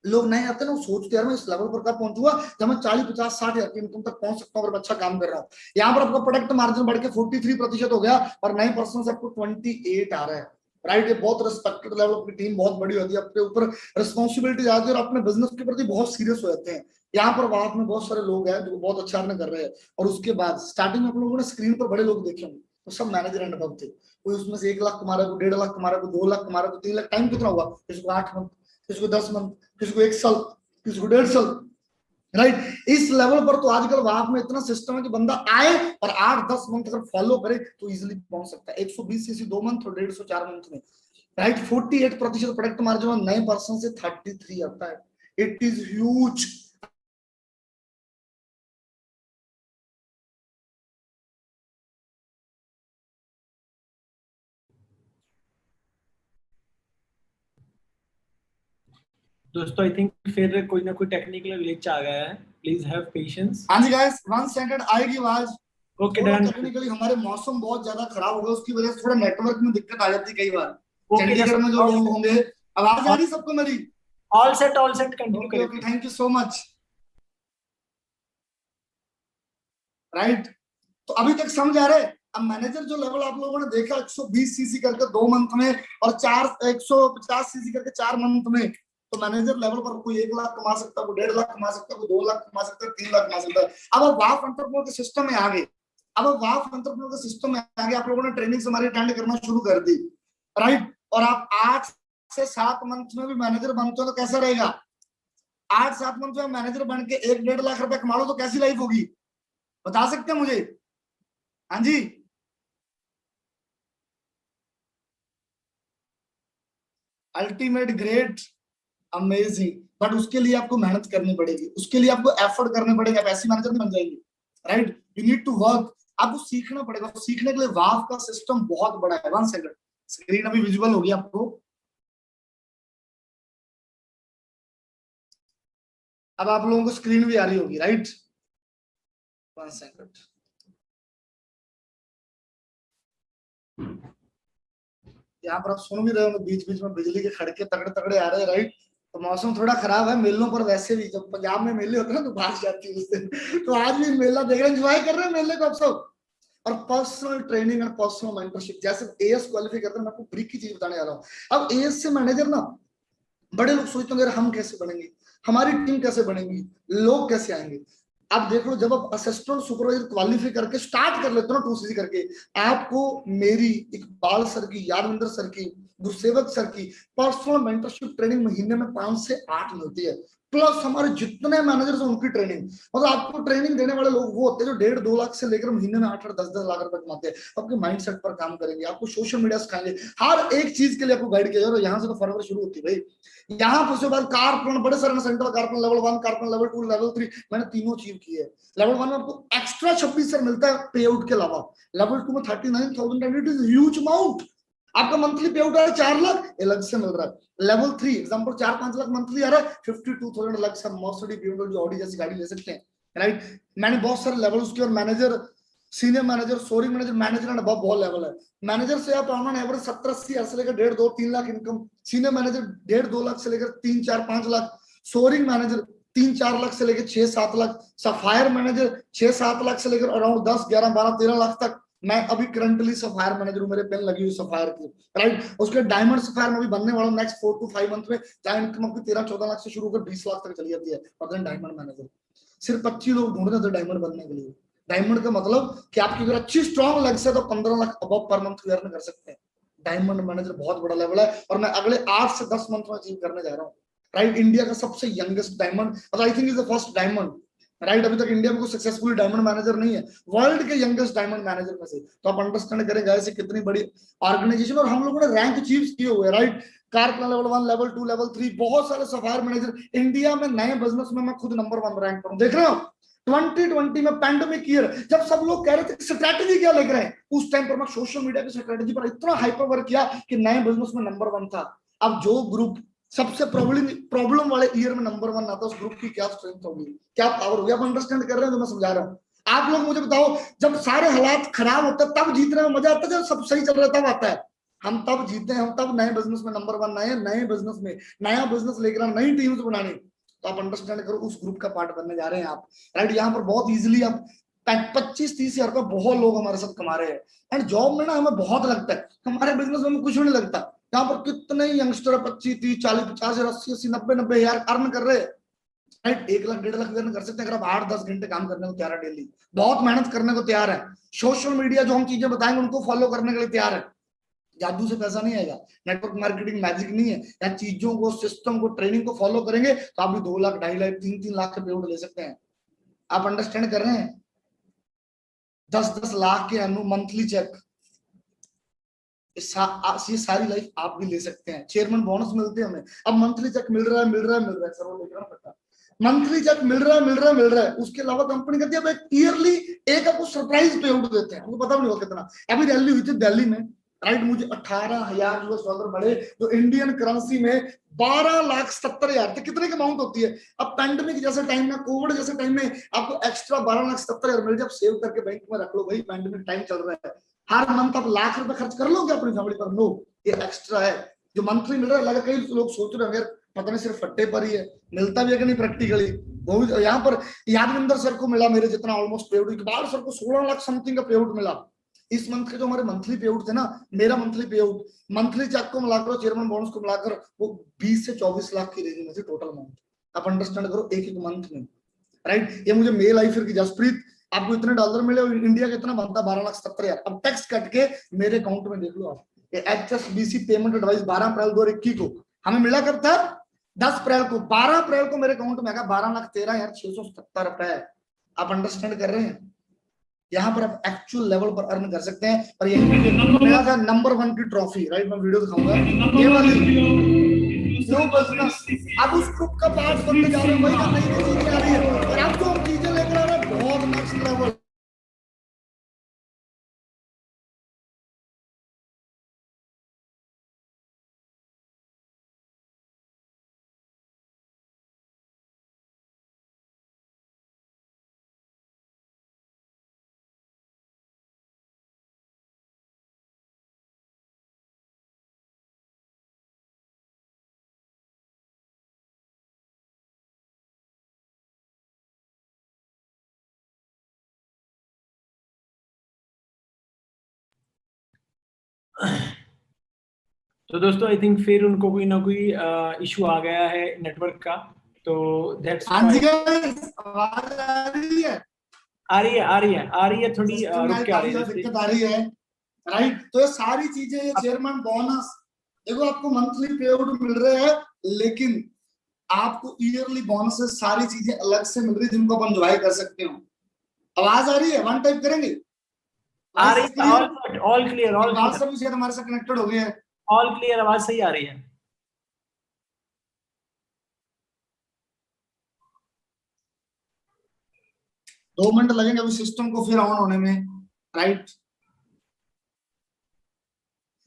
लोग नए आते हैं ना, सोचते हैं मैं इस लेवल पर कब पहुंचूंगा जब मैं 40-50-60 हजार की इनकम तक पहुंच सकता हूँ अगर अच्छा काम कर रहा हूँ। यहाँ पर आपका प्रोडक्ट मार्जिन बढ़ के 43% हो गया और नए पर्सन से आपको 28 आ रहा है, राइट। ये बहुत रिस्पेक्टेड लेवल, अपनी टीम बहुत बड़ी होती है, अपने ऊपर रिस्पॉन्सिबिलिटी आती है और अपने बिजनेस के प्रति बहुत सीरियस हो जाते हैं। यहाँ पर वहां में बहुत सारे लोग हैं जो बहुत अच्छा कर रहे हैं। और उसके बाद स्टार्टिंग में आप लोगों ने स्क्रीन पर बड़े लोग देखे होंगे, तो सब मैनेजर एंड अबव थे। कोई उसमें से 1 लाख कमा रहा है, 1.5 लाख कमा रहा है, 2 लाख कमा रहा है, 3 लाख। टाइम कितना हुआ? किसी को 8 मंथ, किसी को 10 मंथ, किसी को 1 साल, किसी को 1.5 साल, राइट। इस लेवल पर तो आजकल वहां में इतना सिस्टम है कि बंदा आए और 8-10 मंथ अगर फॉलो करे तो इजिली पहुंच सकता है। 120 सीसी 2 मंथ और 150 4 मंथ में, राइट। 48% प्रोडक्ट मार्जिन नए पर्सन से 33 आता है, इट इज ह्यूज। दोस्तों आई थिंक फिर कोई ना कोई टेक्निकल ग्लिच आ गया है, प्लीज हैव पेशेंस। हाँ जी गाइस, 1 सेकंड आएगी आवाज। Okay done. टेक्निकली हमारे मौसम बहुत ज्यादा खराब हो गया, उसकी वजह से थोड़ा नेटवर्क में दिक्कत आ जाती है कई बार। ओके, चंडीगढ़ में जो लोग होंगे, आवाज आ रही सबको मेरी? All set continue okay okay, करें। Thank you so much, right. तो अभी तक समझ आ रहे? अब मैनेजर जो लेवल आप लोगों ने देखा 120 सीसी करके 2 मंथ में और 150 सीसी करके 4 मंथ में, तो मैनेजर लेवल पर कोई 1 लाख कमा सकता है, कोई 1.5 लाख कमा सकता है, कोई 2 लाख कमा सकता है, 3 लाख कमा सकता है। अब आप वाफ एंटरप्रेन्योर के सिस्टम में आ गए, अब आप वाफ एंटरप्रेन्योर के सिस्टम में आ गए, आप लोगों ने ट्रेनिंग हमारी अटेंड करना शुरू कर दी, राइट। और आप 8 से 7 मंथ में भी मैनेजर बनते हो तो कैसा रहेगा? 8-7 मंथ में मैनेजर बन के 1-1.5 लाख रुपए कमा लो तो कैसी लाइफ होगी, बता सकते हैं मुझे? हाँ जी, अल्टीमेट, ग्रेट, अमेजिंग। बट उसके लिए आपको मेहनत करनी पड़ेगी, उसके लिए आपको एफर्ट करने पड़ेगा, आप ऐसी मैनेजर नहीं बन जाएंगे, right. You need to work, आपको सीखना पड़ेगा। सीखने के लिए वाव का सिस्टम बहुत बड़ा है। 1 सेकंड, स्क्रीन अभी विजुअल होगी आपको, अब आप लोगों को स्क्रीन भी आ रही होगी, राइट। 1 सेकंड, यहाँ पर आप सुन भी रहे होंगे बीच बीच में बिजली के खड़के तगड़े तगड़े आ रहे हैं, राइट। तो मौसम थोड़ा खराब है, मेलों पर वैसे भी जब पंजाब में मेले होते हैं ना तो बारिश जाती है उस दिन, तो आज भी मेला देख रहे हैं, एंजॉय कर रहे हैं मेले को आप सब। और personal training and personal mentorship, जैसे एएस क्वालिफाई करते हैं, मैं आपको ब्रीक की चीज बताने जा रहा हूँ। अब एएस से मैनेजर ना, बड़े लोग सोचते होंगे हम कैसे बनेंगे, हमारी टीम कैसे बनेगी, लोग कैसे आएंगे। अब देख लो, जब आप असिस्टेंट सुपरवाइजर क्वालिफाई करके स्टार्ट कर लेते हो ना 2 सीसी करके, आपको मेरी, इकबाल सर की, यादविंदर सर की, गुरसेवक सर की पर्सनल मेंटरशिप ट्रेनिंग महीने में 5 से 8 मिलती है, प्लस हमारे जितने मैनेजर्स हैं उनकी ट्रेनिंग। मतलब आपको ट्रेनिंग देने वाले लोग वो होते हैं जो 1.5-2 लाख से लेकर महीने में 8-8, 10-10 लाख रुपए कमाते हैं। आपके माइंडसेट पर काम करेंगे, आपको सोशल मीडिया सिखाएंगे, हर एक चीज के लिए आपको गाइड किया जाएगा। यहाँ से तो फरवरी शुरू होती है भाई। यहाँ पर उसके बाद कारपेंटर, बड़े सारे central carpenter level 1, carpenter level 2, level 3, मैंने तीनों अचीव किए है। लेवल 1 में आपको एक्स्ट्रा 26 सर मिलता है पे आउट के अलावा, लेवल 2 में 39,000 and it is huge amount. आपका मंथली पे आउट आ रहा है 4 लाख, अलग से मिल रहा है। लेवल 3 एग्जांपल 4-5 लाख मंथली आ रहा है, 52,000 अलग से मर्सिडीज BMW ऑडी जैसी गाड़ी ले सकते हैं, राइट। मैंने बहुत सारे लेवल उसके, और manager, senior manager, soaring manager, manager and above बहुत लेवल है। मैनेजर से आप ऑन एवरेज 70-80 हजार से लेकर 1.5-2-3 lakh income, senior manager 1.5-2 lakh से लेकर 3-4-5 लाख, सोरिंग मैनेजर 3-4 लाख से लेकर 6-7 लाख, सफायर मैनेजर 6-7 लाख से लेकर अराउंड 10-11-12-13 लाख तक। मैं अभी करंटली सफायर मैनेजर हूं, मेरे पेन लगी हुई सफायर की, राइट। उसके डायमंड सफायर में भी बनने वाला हूं नेक्स्ट 4 to 5 मंथ में, जहां इनकम आपकी 13-14 लाख से शुरू होकर 20 लाख तक चली जाती है। और डायमंड मैनेजर सिर्फ 25 लोग ढूंढ रहे थे डायमंड बनने के लिए। डायमंड का मतलब कि आपकी अगर अच्छी स्ट्रॉन्ग लेग्स है तो 15 lakh above per month earn कर सकते हैं। डायमंड मैनेजर बहुत बड़ा लेवल है और मैं अगले 8 से 10 मंथ में अचीव करने जा रहा हूँ, राइट, इंडिया का सबसे यंगेस्ट डायमंड, और I think is the first diamond, right. अभी तक इंडिया में कोई सक्सेसफुल डायमंड मैनेजर नहीं है, वर्ल्ड के यंगेस्ट डायमंड मैनेजर में से। तो आप अंडरस्टैंड करेंगे ऐसे कितनी बड़ी ऑर्गेनाइजेशन, और हम लोगों ने रैंक अचीव किए हुए, राइट। कारप्लान लेवल 1, लेवल 2, लेवल 3, बहुत सारे सफायर मैनेजर इंडिया में नए बिजनेस में मैं खुद नंबर 1 रैंक पर हूं, देख रहे हो। 2020 में पैंडेमिक ईयर, जब सब लोग कह रहे थे स्ट्रैटेजी क्या लेकर आए, उस टाइम पर मैं सोशल मीडिया की स्ट्रैटेजी पर इतना हाइपर वर्क किया कि नए बिजनेस में नंबर 1 था। अब जो ग्रुप सबसे प्रॉब्लम वाले ईयर में नंबर 1 आता है, उस ग्रुप की क्या स्ट्रेंथ होगी, क्या पावर होगी। आप अंडरस्टैंड कर रहे हैं जो मैं समझा रहा हूँ। आप लोग मुझे बताओ, जब सारे हालात खराब होते हैं तब जीतने में मजा आता है, जब सब सही चल रहा है तब आता है। हम तब जीते हैं, हम तब नए बिजनेस में नंबर 1 आए, नए बिजनेस में नया बिजनेस लेकर आए, नई टीम्स बनानी। तो आप अंडरस्टैंड करो, उस ग्रुप का पार्ट बनने जा रहे हैं आप, राइट। यहाँ पर बहुत इजीली आप 25-30 हजार का बहुत लोग हमारे साथ कमा रहे हैं। एंड जॉब में ना हमें बहुत लगता है, हमारे बिजनेस में कुछ भी नहीं लगता। यहाँ पर कितने यंगस्टर 25, 30, 40, 50 हजार, 80, 80, 90 हजार अर्न कर रहे हैं, राइट। 1 लाख 1.5 लाख अर्न कर सकते हैं अगर आप 8-10 घंटे काम करने को तैयार है, डेली बहुत मेहनत करने को तैयार है। सोशल मीडिया जो हम चीजें बताएंगे उनको फॉलो करने के लिए तैयार है। जादू से पैसा नहीं आएगा, नेटवर्क मार्केटिंग मैजिक नहीं है। या चीजों को, सिस्टम को, ट्रेनिंग को फॉलो करेंगे तो आप भी 2 लाख, 2.5 लाख, 3-3 लाख के पेमेंट ले सकते हैं। आप अंडरस्टैंड कर रहे हैं। 10-10 लाख के मंथली चेक, ये सारी लाइफ आप भी ले सकते हैं। चेयरमैन बोनस मिलते हैं हमें, अब मंथली चेक मिल रहा है सर, वो लेकर पड़ता मंथली चेक मिल रहा है। उसके अलावा कंपनी कहती है ईयरली एक आपको सरप्राइज पे आउट देते हैं, आपको पता नहीं होगा कितना। अभी रैली हुई थी दिल्ली में, राइट। मुझे $18,000 बढ़े, जो इंडियन करेंसी में 12,70,000 थे। कितने की अमाउंट होती है। अब पैंडेमिक जैसे टाइम में, कोविड जैसे टाइम में आपको एक्स्ट्रा 12,70,000 मिल जाए, सेव करके बैंक में रख लो भाई, पैंडेमिक टाइम चल रहा है। हर मंथ आप लाख रुपए खर्च कर लोगे अपनी फैमिली पर, नो, ये एक्स्ट्रा है जो मंथली मिल रहा है। लगा कई लोग सोच रहे हैं पता नहीं सिर्फ फट्टे पर ही है, मिलता भी है कि नहीं प्रैक्टिकली। वो भी यहाँ पर यादविंदर सर को मिला मेरे जितना ऑलमोस्ट पेआउट, इकबाल सर को 16 लाख समथिंग का पेआउट मिला। इस मंथ के जो हमारे मंथली पेआउट थे ना, मेरा मंथली पेआउट मंथली चेक को मिलाकर, चेयरमैन बोनस को मिलाकर वो 20 से 24 लाख की रेंज में थी टोटल अमाउंट। आप अंडरस्टैंड करो, एक मंथ में, राइट। ये मुझे मेल आई फिर की, जसप्रीत आपको इतने डॉलर मिले, इंडिया का इतना बनता 12,70,000। अब टैक्स कट के मेरे अकाउंट में देख लो आप, HSBC पेमेंट एडवाइस 12 अप्रैल 2021 को हमें मिला करता 10 अप्रैल को, 12 अप्रैल को मेरे अकाउंट में आएगा 12,13,677 रुपए। आप अंडरस्टैंड कर रहे हैं। यहाँ पर आप एक्चुअल लेवल पर अर्न कर सकते हैं। और यही मिला था नंबर 1 की ट्रॉफी, राइट। मैं वीडियो दिखाऊंगा ये वाली जो बिजनेस अब उस ग्रुप का पार्ट बनने जा रहे हैं, वही नई चीजें आ रही है, और आप जो हम चीजें लेकर आ रहे हैं बहुत नेक्स्ट लेवल। तो दोस्तों आई थिंक फिर उनको कोई ना कोई इशू आ गया है नेटवर्क का, तो दैट्स आवाज आ रही है, आ रही है थोड़ी रुक के आ रही है, दिक्कत आ रही है, राइट। तो ये सारी चीजें, ये चेयरमैन बोनस, देखो आपको मंथली पे आउट मिल रहे हैं, लेकिन आपको ईयरली बोनस से सारी चीजें अलग से मिल रही है जिनको आप एंजॉय कर सकते हो। आवाज आ रही है, वन टाइप करेंगे, आ रही है, ऑल क्लियर, आवाज सब शायद हमारे साथ कनेक्टेड हो गए हैं, ऑल क्लियर, आवाज सही आ रही है। दो मिनट लगेंगे अभी सिस्टम को फिर ऑन होने में, राइट।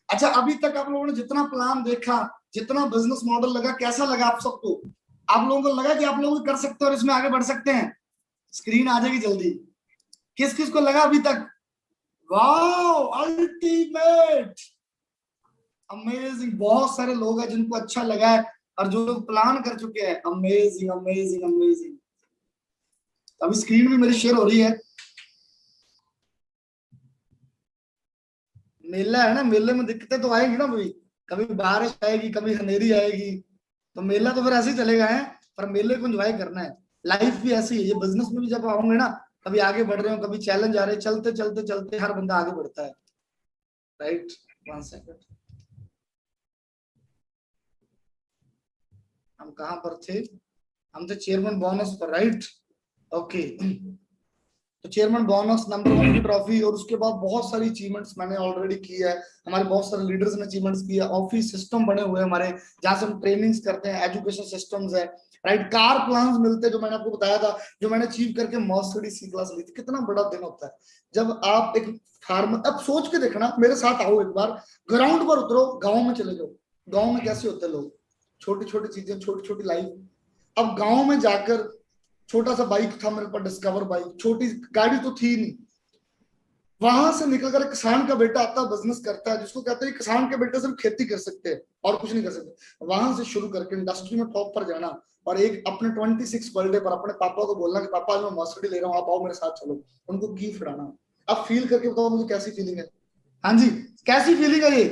अच्छा, अभी तक आप लोगों ने जितना प्लान देखा, जितना बिजनेस मॉडल लगा, कैसा लगा आप सबको? आप लोगों को लगा कि आप लोग कर सकते हैं और इसमें आगे बढ़ सकते हैं? स्क्रीन आ जाएगी जल्दी। किस किस को लगा अभी तक? Wow, ultimate, amazing. बहुत सारे लोग हैं जिनको अच्छा लगा है और जो लोग प्लान कर चुके हैं, अमेजिंग अमेजिंग अमेजिंग। अभी स्क्रीन भी मेरी शेयर हो रही है। मेला है ना, मेले में दिक्कतें तो आएगी ना भाई, कभी बारिश आएगी, कभी अंधेरी आएगी, तो मेला तो फिर ऐसे ही चलेगा है। पर मेले को एंजॉय करना है। लाइफ भी ऐसी है, ये बिजनेस में भी जब आओगे ना, कभी आगे बढ़ रहे हो, कभी चैलेंज आ रहे हैं, चलते चलते चलते हर बंदा आगे बढ़ता है, राइट। 1 सेकंड। हम कहाँ पर थे? हम थे चेयरमैन बोनस पर, राइट? ओके, तो चेयरमैन बोनस, नंबर 1 की ट्रॉफी, और उसके बाद बहुत सारी अचीवमेंट्स मैंने ऑलरेडी की है। हमारे बहुत सारे लीडर्स ने अचीवमेंट्स किया। ऑफिस सिस्टम बने हुए हैं हमारे, जहां से हम ट्रेनिंग्स करते हैं, एजुकेशन सिस्टम्स है, राइट? कार प्लान्स मिलते हैं, जो मैंने आपको बताया था, जो मैंने अचीव करके मर्सिडीज सी क्लास ली थी। कितना बड़ा दिन होता है जब आप एक फार्मर, अब सोच के देखना, मेरे साथ आओ एक बार, ग्राउंड पर उतरो, गाँव में चले जाओ, गाँव में कैसे होते हैं लोग, छोटी छोटी चीजें, छोटी छोटी लाइफ। अब गाँव में जाकर, छोटा सा बाइक था मेरे पास, डिस्कवर बाइक, छोटी गाड़ी तो थी नहीं, वहां से निकलकर एक किसान का बेटा आता है, बिजनेस करता है, जिसको कहते हैं किसान के बेटे सिर्फ खेती कर सकते हैं और कुछ नहीं कर सकते। वहां से शुरू करके इंडस्ट्री में टॉप पर जाना, और एक अपने 26 बर्थडे पर अपने पापा को बोलना कि पापा आज मैं मर्सिडी ले रहा हूँ, आप आओ मेरे साथ चलो, उनको गिफ्ट उड़ाना। अब फील करके बताओ मुझे कैसी फीलिंग है? हाँ जी, कैसी फीलिंग है ये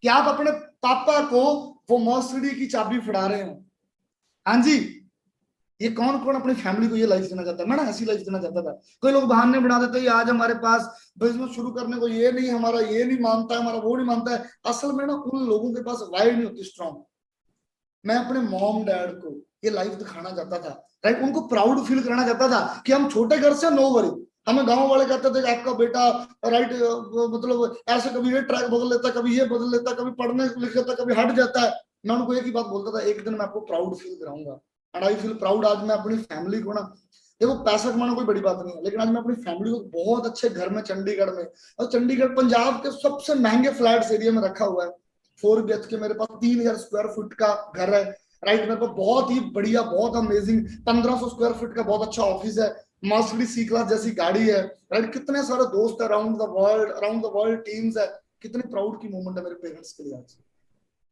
कि आप अपने पापा को वो मर्सिडी की चाबी फड़ा रहे हो? हाँ जी, ये कौन कौन अपनी फैमिली को ये लाइफ देना चाहता है? मैं ना ऐसी लाइफ देना चाहता था। कोई लोग बहाने बना देते हैं, आज हमारे पास बिजनेस शुरू करने को ये नहीं, हमारा ये नहीं मानता है, हमारा वो नहीं मानता है। असल में ना उन लोगों के पास वाई नहीं होती स्ट्रॉन्ग। मैं अपने मॉम डैड को ये लाइफ दिखाना चाहता था, राइट? उनको प्राउड फील कराना चाहता था कि हम छोटे घर से, नो वरी। हमें गांव वाले कहते थे कि आपका बेटा, राइट, मतलब ऐसे कभी ये ट्रैक बदल लेता, कभी ये बदल लेता, कभी पढ़ने लिखता, कभी हट जाता है। मैं उनको एक ही बात बोलता था, एक दिन मैं आपको प्राउड फील कराऊंगा। And I feel proud. आज मैं अपनी फैमिली को ना, देखो पैसा कमाना कोई बड़ी बात नहीं है, लेकिन आज मैं अपनी फैमिली को बहुत अच्छे घर में, चंडीगढ़ में, और चंडीगढ़ पंजाब के सबसे महंगे फ्लैट्स एरिया में रखा हुआ है। 4 BHK, मेरे पास 3000 स्क्वायर फुट का घर है, राइट? मेरे पास बहुत ही बढ़िया, बहुत अमेजिंग 1500 स्क्वायर फुट का बहुत अच्छा ऑफिस है, मर्सिडीज सी क्लास जैसी गाड़ी है, राइट? कितने सारे दोस्त है अराउंड द वर्ल्ड टीम्स है। कितनी प्राउड की मोमेंट है मेरे पेरेंट्स के लिए आज,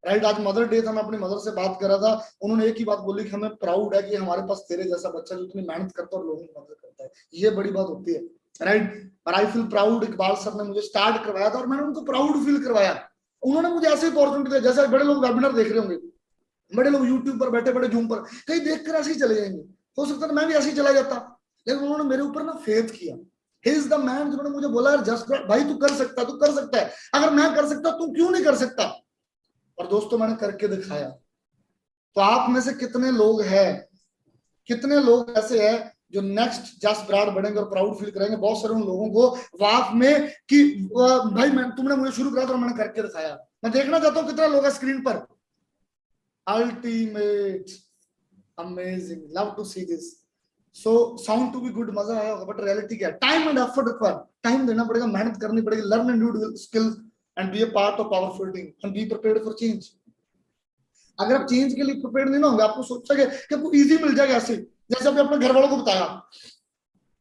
राइट? आज मदर डे था, मैं अपनी मदर से बात कर रहा था, उन्होंने एक ही बात बोली कि हमें प्राउड है कि हमारे पास तेरे जैसा बच्चा जो इतनी मेहनत करता है और लोगों की मदद करता है। ये बड़ी बात होती है, राइट? और I feel proud. Iqbal sir ने मुझे स्टार्ट करवाया था और मैंने उनको प्राउड फील करवाया। उन्होंने मुझे ऐसे अपॉर्चुनिटी दी, जैसे बड़े लोग वेबिनार देख रहे होंगे, बड़े लोग यूट्यूब पर बैठे, बड़े जूम पर कहीं देखकर ऐसे ही चले जाएंगे, हो सकता है मैं भी ऐसे ही चला जाता, लेकिन उन्होंने मेरे ऊपर ना फेथ किया। ही इज द मैन, जिन्होंने मुझे बोला यार जस्ट भाई तू कर सकता, तू कर सकता है, अगर मैं कर सकता तू क्यों नहीं कर सकता? और दोस्तों मैंने करके दिखाया। तो आप में से कितने लोग हैं, कितने लोग ऐसे हैं जो नेक्स्ट जस्ट ब्रांड बनेंगे और प्राउड फील करेंगे? बहुत सारे उन लोगों को वाफ में कि भाई मैं, तुमने मुझे शुरू करा था और मैंने करके दिखाया। मैं देखना चाहता हूं कितने लोग हैं स्क्रीन पर। Ultimate, amazing, love to see this. So sound to be good, मजा आया होगा, बट रियलिटी क्या है? Time and effort require, time देना पड़ेगा, मेहनत करनी पड़ेगी, learn new skills and be a part of powerful team and be prepared for change. अगर आप चेंज के लिए प्रिपेयर्ड नहीं ना होंगे, आपको सोचोगे कि आपको इजी मिल जाएगा ऐसे, जैसे अभी अपने घर वालों को बताया,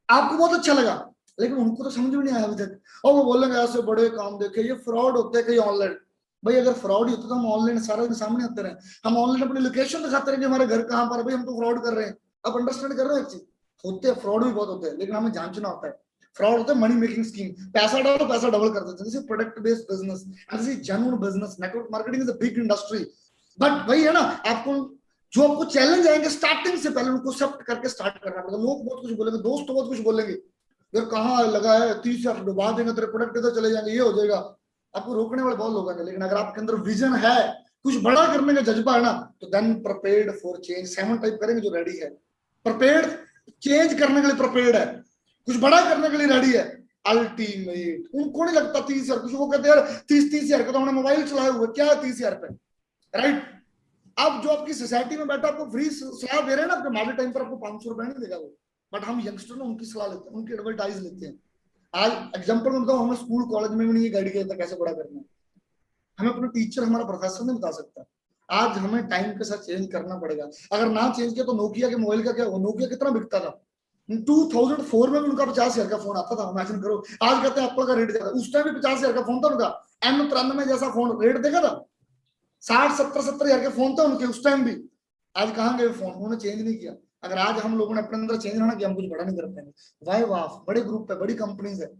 आपको बहुत अच्छा लगा, लेकिन उनको तो समझ में नहीं आया अभी तक, और वो बोलेंगे ऐसे बड़े काम देखे, ये फ्रॉड होते हैं कहीं ऑनलाइन। भाई अगर फ्रॉड ही होता तो हम ऑनलाइन सारा दिन सामने आते रहे, हम ऑनलाइन अपनी लोकेशन दिखाते रहे कि हमारे घर कहाँ पर, भाई हम तो फ्रॉड कर रहे हैं। आप अंडरस्टैंड कर रहे हो? एक चीज होते हैं, फ्रॉड भी बहुत होते हैं, लेकिन हमें जांचना होता है। फ्रॉड होता है मनी मेकिंग स्कीम, पैसा डालो पैसा डबल कर देते हैं, जैसे प्रोडक्ट बेस्ड बिजनेस, ऐसे genuine business. Network marketing is a big industry, but वही है ना, आपको जो आपको चैलेंज आएंगे स्टार्टिंग से पहले उनको एक्सेप्ट करके स्टार्ट करना पड़ेगा। लोग बहुत कुछ बोलेंगे, दोस्त बहुत कुछ बोलेंगे, यार कहाँ लगा है, 30,000 डुबा देंगे तेरे प्रोडक्ट, इधर चले जाएंगे, ये हो जाएगा। आपको रोकने वाले बहुत लोग हैं, लेकिन अगर आपके अंदर विजन है, कुछ बड़ा करने का जज्बा है ना, तो then prepared for change. 7 type करेंगे जो रेडी है, प्रिपेयर्ड, चेंज करने के लिए प्रिपेयर्ड है, कुछ बड़ा करने के लिए रेडी है, अल्टीमेट। उनको नहीं लगता 30,000, कुछ वो कहते हैं यार 30,000 का तो हमने मोबाइल चलाए हुए, क्या है 30,000 पे, राइट? अब जो आपकी सोसाइटी में बैठा आपको फ्री सलाह दे रहे हैं ना, आपके मार्केट टाइम पर आपको 500 रुपए नहीं देगा वो, बट हम यंगस्टर ना उनकी सलाह लेते हैं, उनकी एडवर्टाइज लेते हैं। आज एग्जांपल में बताऊं, हमें स्कूल कॉलेज में भी नहीं गाइड किया जाता कैसे बड़ा करना है, हमें अपना टीचर, हमारा प्रोफेसर नहीं बता सकता। आज हमें टाइम के साथ चेंज करना पड़ेगा, अगर ना चेंज किया तो नोकिया के मोबाइल का क्या, नोकिया कितना बिकता था 2004 में भी, उनका 50,000 का फोन आता था, इमेजिन करो। आज कहते हैं एप्पल का रेट ज्यादा, उस टाइम भी 50,000 का फोन था उनका, M93 जैसा फोन, रेट देखा था 60-70 के फोन थे उनके उस टाइम भी। आज कहाँ गए फोन, उन्होंने चेंज नहीं किया। अगर आज हम लोगों ने अपने अंदर चेंज ना किया, हम कुछ बड़ा नहीं कर पाएंगे। वाई वाफ, बड़े ग्रुप है, बड़ी कंपनीज है,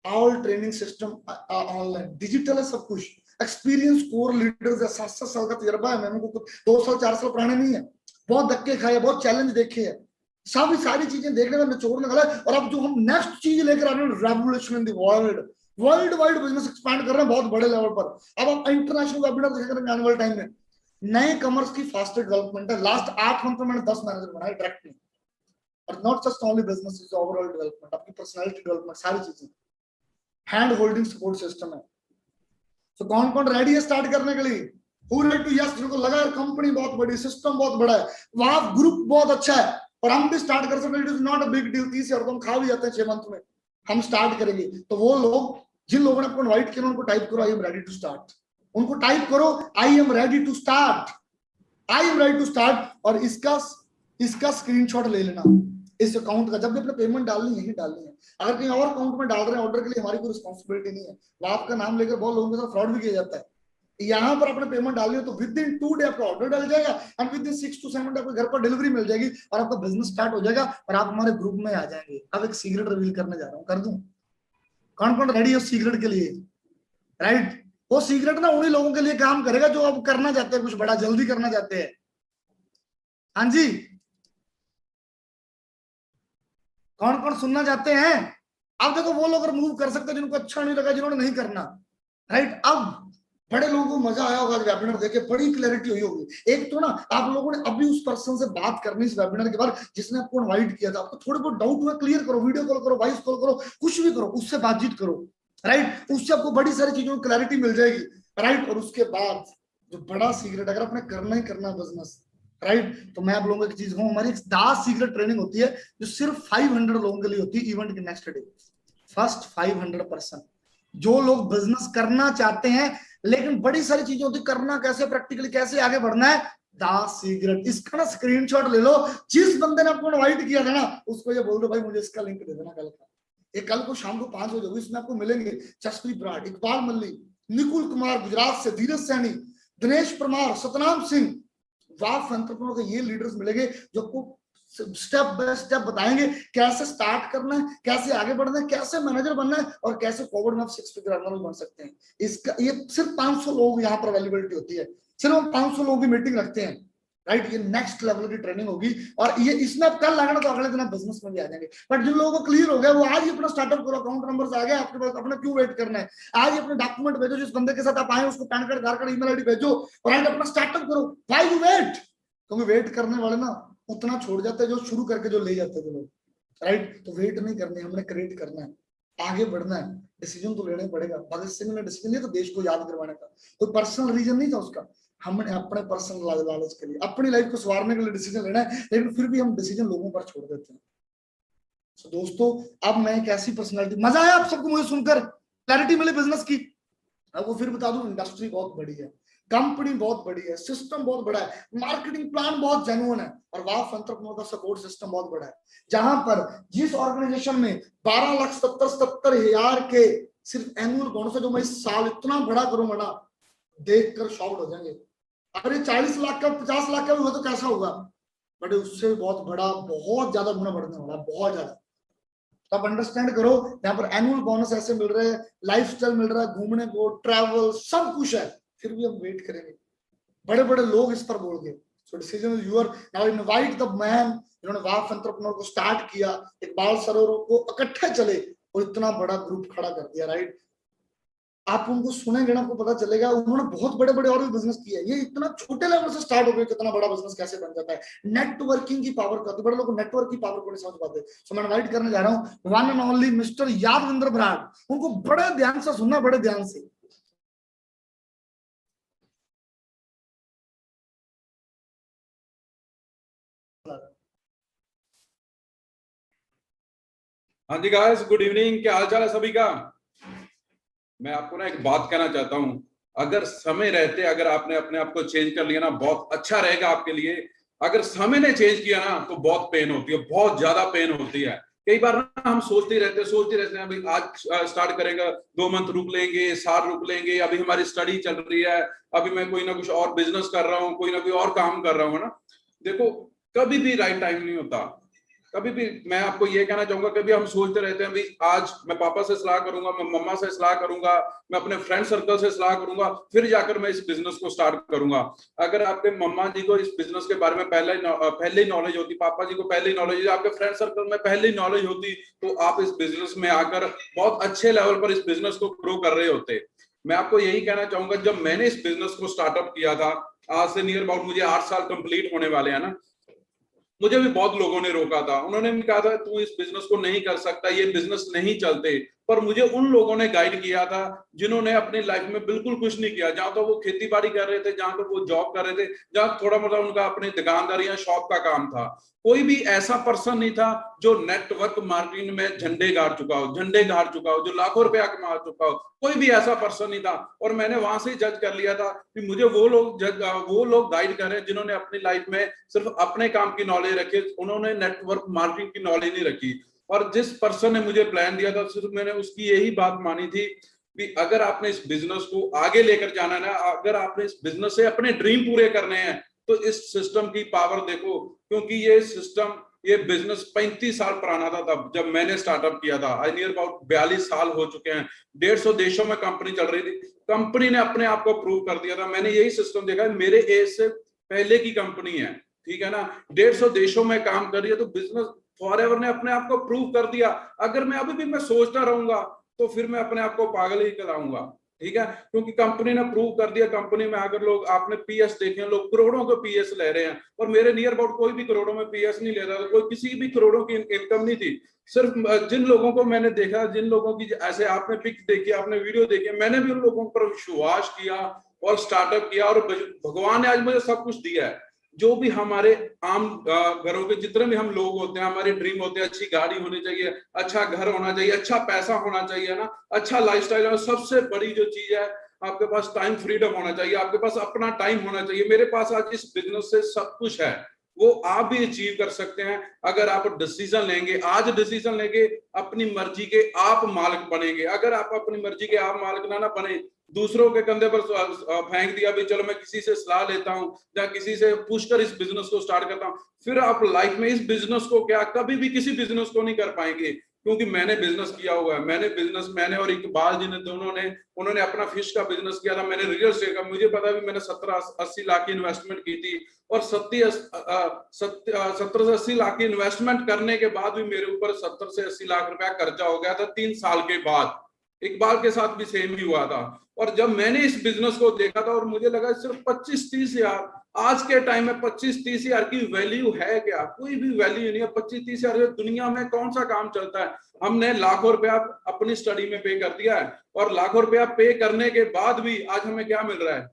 all training system online, digital है सब कुछ, एक्सपीरियंस कोर लीडर्स है, 7-7 साल का तजर्बा है, मैंने को 2 साल 4 साल पुराने नहीं है, बहुत धक्के खाए, बहुत चैलेंज देखे है, सब सारी चीजें देखने में निचोड़ निकला है। और अब जो हम नेक्स्ट चीज लेकर आ रहे हैं, revolution in the world wide business expand कर रहे हैं बहुत बड़े लेवल पर। अब हम इंटरनेशनल वेबिनार देखेंगे आने वाले टाइम में, नए कमर्स की फास्टर डेवलपमेंट है। लास्ट 8 मंथ में मैंने 10 मैनेजर बनाए डायरेक्टली, और not just only business, is overall development, आपकी पर्सनालिटी डेवलपमेंट, सारी चीजें, हैंड होल्डिंग सपोर्ट सिस्टम है। तो कौन कौन रेडी है स्टार्ट करने के लिए? Who ready to yes? जिनको लगा यार कंपनी बहुत बड़ी, सिस्टम बहुत बड़ा है, वहां ग्रुप बहुत अच्छा है और हम भी स्टार्ट कर सकते हैं, it is not a big deal, 30 और तो हम खा भी जाते हैं 6 मंथ में, हम स्टार्ट करेंगे। तो वो लोग जिन लोगों ने आपको इनवाइट किया उनको टाइप करो I am ready to start, उनको टाइप करो I am ready to start, I am ready to start, और इसका स्क्रीनशॉट ले लेना इस अकाउंट का। जब भी अपने पेमेंट डालनी है ही डालनी है, अगर कहीं और अकाउंट में डाल रहे हैं ऑर्डर के लिए, हमारी कोई रिस्पॉन्सिबिलिटी नहीं है। वो आपका नाम लेकर बहुत लोगों के साथ फ्रॉड भी किया जाता है। यहाँ पर अपने पेमेंट डालनी हो तो विद इन 2 डे आपका ऑर्डर डल जाएगा and with in 6 to 7 day आपके घर पर डिलीवरी मिल जाएगी और आपका बिजनेस स्टार्ट हो जाएगा और आप हमारे ग्रुप में आ जाएंगे। अब एक सीक्रेट रिवील करने जा रहा हूँ, कर दूं? कौन कौन रेडी है उस सीक्रेट के लिए? राइट, वो सीक्रेट ना उन्हीं लोगों के लिए काम करेगा जो अब करना चाहते हैं कुछ बड़ा, जल्दी करना चाहते हैं। हाँ जी, कौन कौन सुनना चाहते हैं? अब देखो वो लोग मूव कर सकते हैं जिनको अच्छा नहीं लगा, जिन्होंने नहीं करना। राइट, अब बड़े लोगों को मजा आया होगा वेबिनार देखे, बड़ी क्लैरिटी हुई होगी। एक तो ना आप लोगों ने अभी उस पर्सन से बात करनी इस वेबिनार के बाद जिसने आपको इनवाइट किया था, आपको थोड़े बहुत डाउट हुआ क्लियर करो, वीडियो कॉल करो, वॉइस कॉल करो, कुछ भी करो, उससे बातचीत करो। राइट, उससे आपको बड़ी सारी चीजों में क्लैरिटी मिल जाएगी। राइट, और उसके बाद जो बड़ा सीक्रेट, अगर आपने करना ही करना बिजनेस, राइट, तो मैं आप लोगों की चीज हूँ, हमारी 10 सीक्रेट ट्रेनिंग होती है जो सिर्फ 500 लोगों के लिए होती है इवेंट के नेक्स्ट डे। फर्स्ट 500%, जो लोग बिजनेस करना चाहते हैं लेकिन बड़ी सारी चीजें होती, करना कैसे, प्रैक्टिकली कैसे आगे बढ़ना है, 10 सीक्रेट। इसका ना स्क्रीनशॉट ले लो, जिस बंदे ने आपको इनवाइट किया था ना उसको ये बोल दो भाई मुझे इसका लिंक दे देना कल का। ये कल को शाम को 5 बजे होगी, इसमें आपको मिलेंगे जसप्रीत ब्राड, इकबाल मल्ली, निकुल कुमार गुजरात से, धीरज सैनी, दिनेश परमार, सतनाम सिंह, वाफ एंटरप्रेन्योर के ये लीडर्स मिलेंगे जो आपको स्टेप बाय स्टेप बताएंगे कैसे स्टार्ट करना है, कैसे आगे बढ़ना है, कैसे मैनेजर बनना है और कैसे फॉरवर्ड में आप 6 फिगर अर्नर बन सकते हैं। इसका ये सिर्फ 500 लोग यहाँ पर अवेलेबिलिटी होती है, सिर्फ हम 500 लोगों की मीटिंग रखते हैं। राइट, ये नेक्स्ट लेवल की ट्रेनिंग होगी और ये इसमें आप कल लगना तो अगले दिन आप बिजनेस में भी आ जाएंगे। बट जिन लोगों को क्लियर हो गया वो आज ही अपना स्टार्टअप करो, अकाउंट नंबर आ गया आपके पास, अपना क्यों वेट करना है, आज ही अपने डॉक्यूमेंट भेजो, जिस बंदे के साथ आप आए उसको PAN card, Aadhaar card, email ID भेजो और आज अपना स्टार्टअप करो। Why you wait? क्योंकि वेट करने वाले ना उतना छोड़ जाते हैं जो शुरू करके जो ले जाते हैं लोग। राइट, तो वेट नहीं करने, हमने क्रिएट करना है, आगे बढ़ना है, डिसीजन तो लेना ही पड़ेगा। भगत सिंह ने डिसीजन लिया तो देश को याद करवाने का, कोई पर्सनल रीजन नहीं था उसका, हमने अपने पर्सनल लालच के लिए, अपनी लाइफ को संवारने के लिए डिसीजन लेना है, लेकिन फिर भी हम डिसीजन लोगों पर छोड़ देते हैं। तो दोस्तों अब मैं एक ऐसी पर्सनैलिटी, मजा आया आप सबको मुझे सुनकर, क्लैरिटी मिली बिजनेस की। अब वो फिर बता दूं, इंडस्ट्री बहुत बड़ी है, कंपनी बहुत बड़ी है, सिस्टम बहुत बड़ा है, मार्केटिंग प्लान बहुत जेन्युइन है और वाफ एंटरप्रेन्योर का सपोर्ट सिस्टम बहुत बड़ा है, जहां पर जिस ऑर्गेनाइजेशन में 12,77,000 के सिर्फ एनुअल बोनस है, जो मैं इस साल इतना बड़ा करूंगा ना देखकर शॉक्ड हो जाएंगे। अरे 40 लाख का 50 लाख का भी हुआ तो कैसा होगा, बट उससे बहुत बड़ा, बहुत ज्यादा गुना बढ़ने वाला, बहुत ज्यादा। तो आप अंडरस्टैंड करो, यहाँ पर एनुअल बोनस ऐसे मिल रहे हैं, लाइफस्टाइल मिल रहा है, घूमने को, ट्रैवल, सब कुछ है, फिर भी हम वेट करेंगे। बड़े बड़े लोग इस पर बोल गए। So decision is your. Now invite the man जिन्होंने वाफ एंटरप्रेन्योर को स्टार्ट किया, इकबाल सरोवर को इकट्ठे चले और इतना बड़ा ग्रुप खड़ा कर दिया। राइट, आप उनको सुनेंगे ना आपको पता चलेगा उन्होंने बहुत बड़े बड़े और भी बिजनेस किया, ये इतना छोटे लेवल से स्टार्ट हो गया, कितना बड़ा बिजनेस कैसे बन जाता है। नेटवर्किंग की पावर का, तो बड़े लोग नेटवर्क की पावर को नहीं समझ पाते। सो मैं इनवाइट करने जा रहा हूँ one and only mister Yadvinder Brar, उनको बड़े ध्यान से सुनना, बड़े ध्यान से। हाँ जी गाइस, गुड इवनिंग, क्या हालचाल है सभी का। मैं आपको ना एक बात कहना चाहता हूँ, अगर समय रहते अगर आपने अपने आप को चेंज कर लिया ना, बहुत अच्छा रहेगा आपके लिए। अगर समय ने चेंज किया ना तो बहुत पेन होती है, बहुत ज्यादा पेन होती है। कई बार ना हम सोचते रहते हैं अभी आज स्टार्ट करेगा, 2 मंथ रुक लेंगे, साल रुक लेंगे, अभी हमारी स्टडी चल रही है, अभी मैं कोई ना कुछ और बिजनेस कर रहा हूँ, कोई ना कोई और काम कर रहा हूँ, है ना। देखो, कभी भी राइट टाइम नहीं होता, कभी भी। मैं आपको ये कहना चाहूंगा, कभी हम सोचते रहते हैं भाई आज मैं पापा से सलाह करूंगा, मैं मम्मा से सलाह करूंगा, मैं अपने फ्रेंड सर्कल से सलाह करूंगा, फिर जाकर मैं इस बिजनेस को स्टार्ट करूंगा। अगर आपके मम्मा जी को इस बिजनेस के बारे में पहले ही नॉलेज होती, पापा जी को पहले ही नॉलेज होती, आपके फ्रेंड सर्कल में पहले ही नॉलेज होती, तो आप इस बिजनेस में आकर बहुत अच्छे लेवल पर इस बिजनेस को ग्रो कर रहे होते। मैं आपको यही कहना चाहूंगा, जब मैंने इस बिजनेस को स्टार्टअप किया था आज से नियर अबाउट मुझे 8 साल कंप्लीट होने वाले हैं ना। मुझे भी बहुत लोगों ने रोका था, उन्होंने भी कहा था तू इस बिजनेस को नहीं कर सकता, ये बिजनेस नहीं चलते। पर मुझे उन लोगों ने गाइड किया था जिन्होंने अपनी लाइफ में बिल्कुल कुछ नहीं किया, जहां तो वो खेती बाड़ी कर रहे थे, जहां तो वो जॉब कर रहे थे, जहां थोड़ा मतलब उनका अपनी दुकानदारी या शॉप का काम था। कोई भी ऐसा पर्सन नहीं था जो नेटवर्क मार्केटिंग में झंडे गाड़ चुका हो, जो लाखों रुपया कमा चुका हो, कोई भी ऐसा पर्सन नहीं था। और मैंने वहां से जज कर लिया था कि मुझे वो लोग गाइड कर रहे हैं जिन्होंने अपनी लाइफ में सिर्फ अपने काम की नॉलेज रखी, उन्होंने नेटवर्क मार्केटिंग की नॉलेज नहीं रखी। और जिस पर्सन ने मुझे प्लान दिया था सिर्फ मैंने उसकी यही बात मानी थी कि अगर आपने इस बिजनेस को आगे लेकर जाना है ना, अगर आपने इस बिजनेस से अपने ड्रीम पूरे करने हैं तो इस सिस्टम की पावर देखो। क्योंकि ये सिस्टम, ये बिजनेस 35 साल पुराना था तब जब मैंने स्टार्टअप किया था। आज नियर अबाउट 42 साल हो चुके हैं। 150 देशों में कंपनी चल रही थी। कंपनी ने अपने आप को प्रूव कर दिया था। मैंने यही सिस्टम देखा है, मेरे एज से पहले की कंपनी है, ठीक है ना, 150 देशों में काम कर रही है, तो बिजनेस फॉरएवर ने अपने आप को प्रूव कर दिया। अगर मैं अभी भी मैं सोचता रहूंगा तो फिर मैं अपने आप को पागल ही कराऊंगा, ठीक है, क्योंकि कंपनी ने प्रूव कर दिया। कंपनी में अगर लोग, आपने पीएस देखे, लोग करोड़ों के पीएस ले रहे हैं, और मेरे नियर अबाउट कोई भी करोड़ों में पीएस नहीं ले रहा था, कोई किसी भी करोड़ों की इनकम नहीं थी। सिर्फ जिन लोगों को मैंने देखा, जिन लोगों की ऐसे आपने पिक देखी, आपने वीडियो देखी, मैंने भी उन लोगों पर विश्वास किया और स्टार्टअप किया, और भगवान ने आज मुझे सब कुछ दिया है। जो भी हमारे आम घरों के जितने भी हम लोग होते हैं, हमारे ड्रीम होते हैं, अच्छी गाड़ी होनी चाहिए, अच्छा घर होना चाहिए, अच्छा पैसा होना चाहिए ना, अच्छा लाइफस्टाइल है। सबसे बड़ी जो चीज है, आपके पास टाइम फ्रीडम होना चाहिए, आपके पास अपना टाइम होना चाहिए। मेरे पास आज इस बिजनेस से सब कुछ है, वो आप भी अचीव कर सकते हैं अगर आप डिसीजन लेंगे। आज डिसीजन लेंगे, अपनी मर्जी के आप मालिक बनेंगे। अगर आप अपनी मर्जी के आप मालिक ना बने, दूसरों के कंधे पर फेंक दिया भी चलो मैं किसी से सलाह लेता हूँ या किसी से पूछकर इस बिजनेस को स्टार्ट करता हूँ, फिर आप लाइफ में इस बिजनेस को क्या कभी भी किसी बिजनेस को नहीं कर पाएंगे। क्योंकि मैंने बिजनेस किया हुआ है, मैंने और इकबाल जी ने दोनों ने, उन्होंने अपना फिश का बिजनेस किया था, मैंने रियल एस्टेट का, मुझे पता भी मैंने 70-80 लाख की इन्वेस्टमेंट की थी, और 70 से 80 लाख की इन्वेस्टमेंट करने के बाद भी मेरे ऊपर 70 से 80 लाख रुपया कर्जा हो गया था 3 साल के बाद। इकबाल के साथ भी सेम ही हुआ था। और जब मैंने इस बिजनेस को देखा था और मुझे लगा सिर्फ 25-30 हजार, आज के टाइम में 25-30 हजार की वैल्यू है क्या? कोई भी वैल्यू नहीं है। 25-30 हजार दुनिया में कौन सा काम चलता है? हमने लाखों रुपया अपनी स्टडी में पे कर दिया है, और लाखों रुपया पे करने के बाद भी आज हमें क्या मिल रहा है?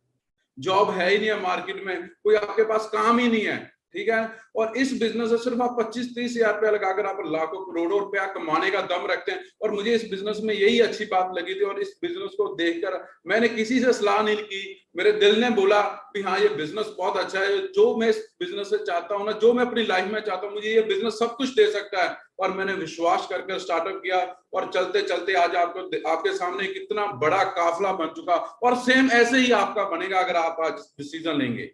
जॉब है ही नहीं है मार्केट में, कोई आपके पास काम ही नहीं है, ठीक है। और इस बिजनेस से सिर्फ आप 25-30 हजार रुपया लगाकर आप लाखों करोड़ों रुपया कमाने का दम रखते हैं। और मुझे इस बिजनेस में यही अच्छी बात लगी थी, और इस बिजनेस को देखकर मैंने किसी से सलाह नहीं की, मेरे दिल ने बोला कि हाँ ये बिजनेस बहुत अच्छा है, जो मैं इस बिजनेस से चाहता हूँ ना, जो मैं अपनी लाइफ में चाहता हूँ, मुझे ये बिजनेस सब कुछ दे सकता है। और मैंने विश्वास करके स्टार्टअप किया, और चलते चलते आज आपके सामने कितना बड़ा काफिला बन चुका। और सेम ऐसे ही आपका बनेगा अगर आप आज डिसीजन लेंगे।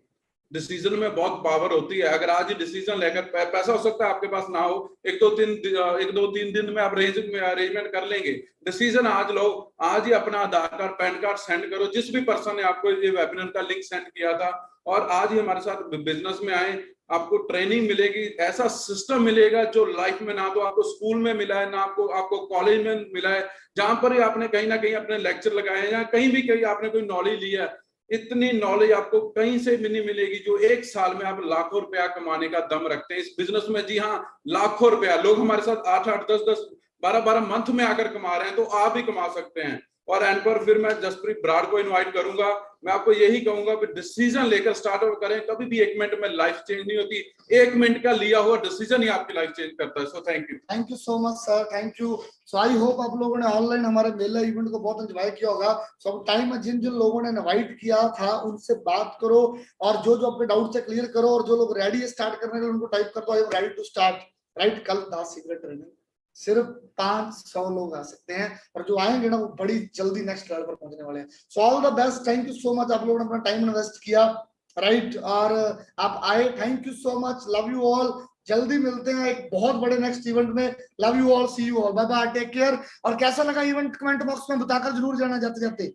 डिसीजन में बहुत पावर होती है। अगर आज ही डिसीजन लेकर, पैसा हो सकता है आपके पास ना हो, 1-2-3 दिन में आप अरेंजमेंट कर लेंगे। डिसीजन आज लो, आज ही अपना आधार कार्ड, पैन कार्ड सेंड करो, जिस भी पर्सन ने आपको ये वेबिनार का लिंक सेंड किया था, और आज ही हमारे साथ बिजनेस में आए। आपको ट्रेनिंग मिलेगी, ऐसा सिस्टम मिलेगा जो लाइफ में ना तो आपको स्कूल में मिला है, ना आपको कॉलेज में मिला है, जहां पर ही आपने कहीं ना कहीं अपने लेक्चर लगाए हैं, या कहीं आपने कोई नॉलेज लिया है। इतनी नॉलेज आपको कहीं से भी नहीं मिलेगी जो 1 साल में आप लाखों रुपया कमाने का दम रखते हैं इस बिजनेस में। जी हाँ, लाखों रुपया। लोग हमारे साथ 8-8, 10-10, 12-12 मंथ में आकर कमा रहे हैं, तो आप भी कमा सकते हैं। और एंड पर फिर मैं जसप्रीत बराड़ को इनवाइट करूंगा। मैं आपको यही कहूंगा कि डिसीजन लेकर स्टार्टअप करें। कभी भी 1 मिनट में लाइफ चेंज नहीं होती, 1 मिनट का लिया हुआ डिसीजन ही आपकी लाइफ चेंज करता है। So thank you so much sir, thank you. So I hope आप लोगों ने ऑनलाइन हमारे मेला इवेंट को बहुत एंजॉय किया होगा। सो अब टाइम में जिन जिन लोगों ने इनवाइट किया था उनसे बात करो, और जो अपने डाउट से क्लियर करो, और जो लोग रेडी है स्टार्ट करने के लिए उनको टाइप कर दो I am ready to start. Right, कल 10 सीक्रेट ट्रेनिंग सिर्फ 500 लोग आ सकते हैं, और जो आएंगे ना वो बड़ी जल्दी नेक्स्ट लेवल पर पहुंचने वाले हैं। So all the best, thank you so much. आप लोगों ने अपना टाइम इन्वेस्ट किया, राइट, और आप आए, thank you so much. Love you all, जल्दी मिलते हैं एक बहुत बड़े नेक्स्ट इवेंट में। Love you all, see you all, bye bye, take care. और कैसा लगा इवेंट कमेंट बॉक्स में बताकर जरूर जाना जाते जाते।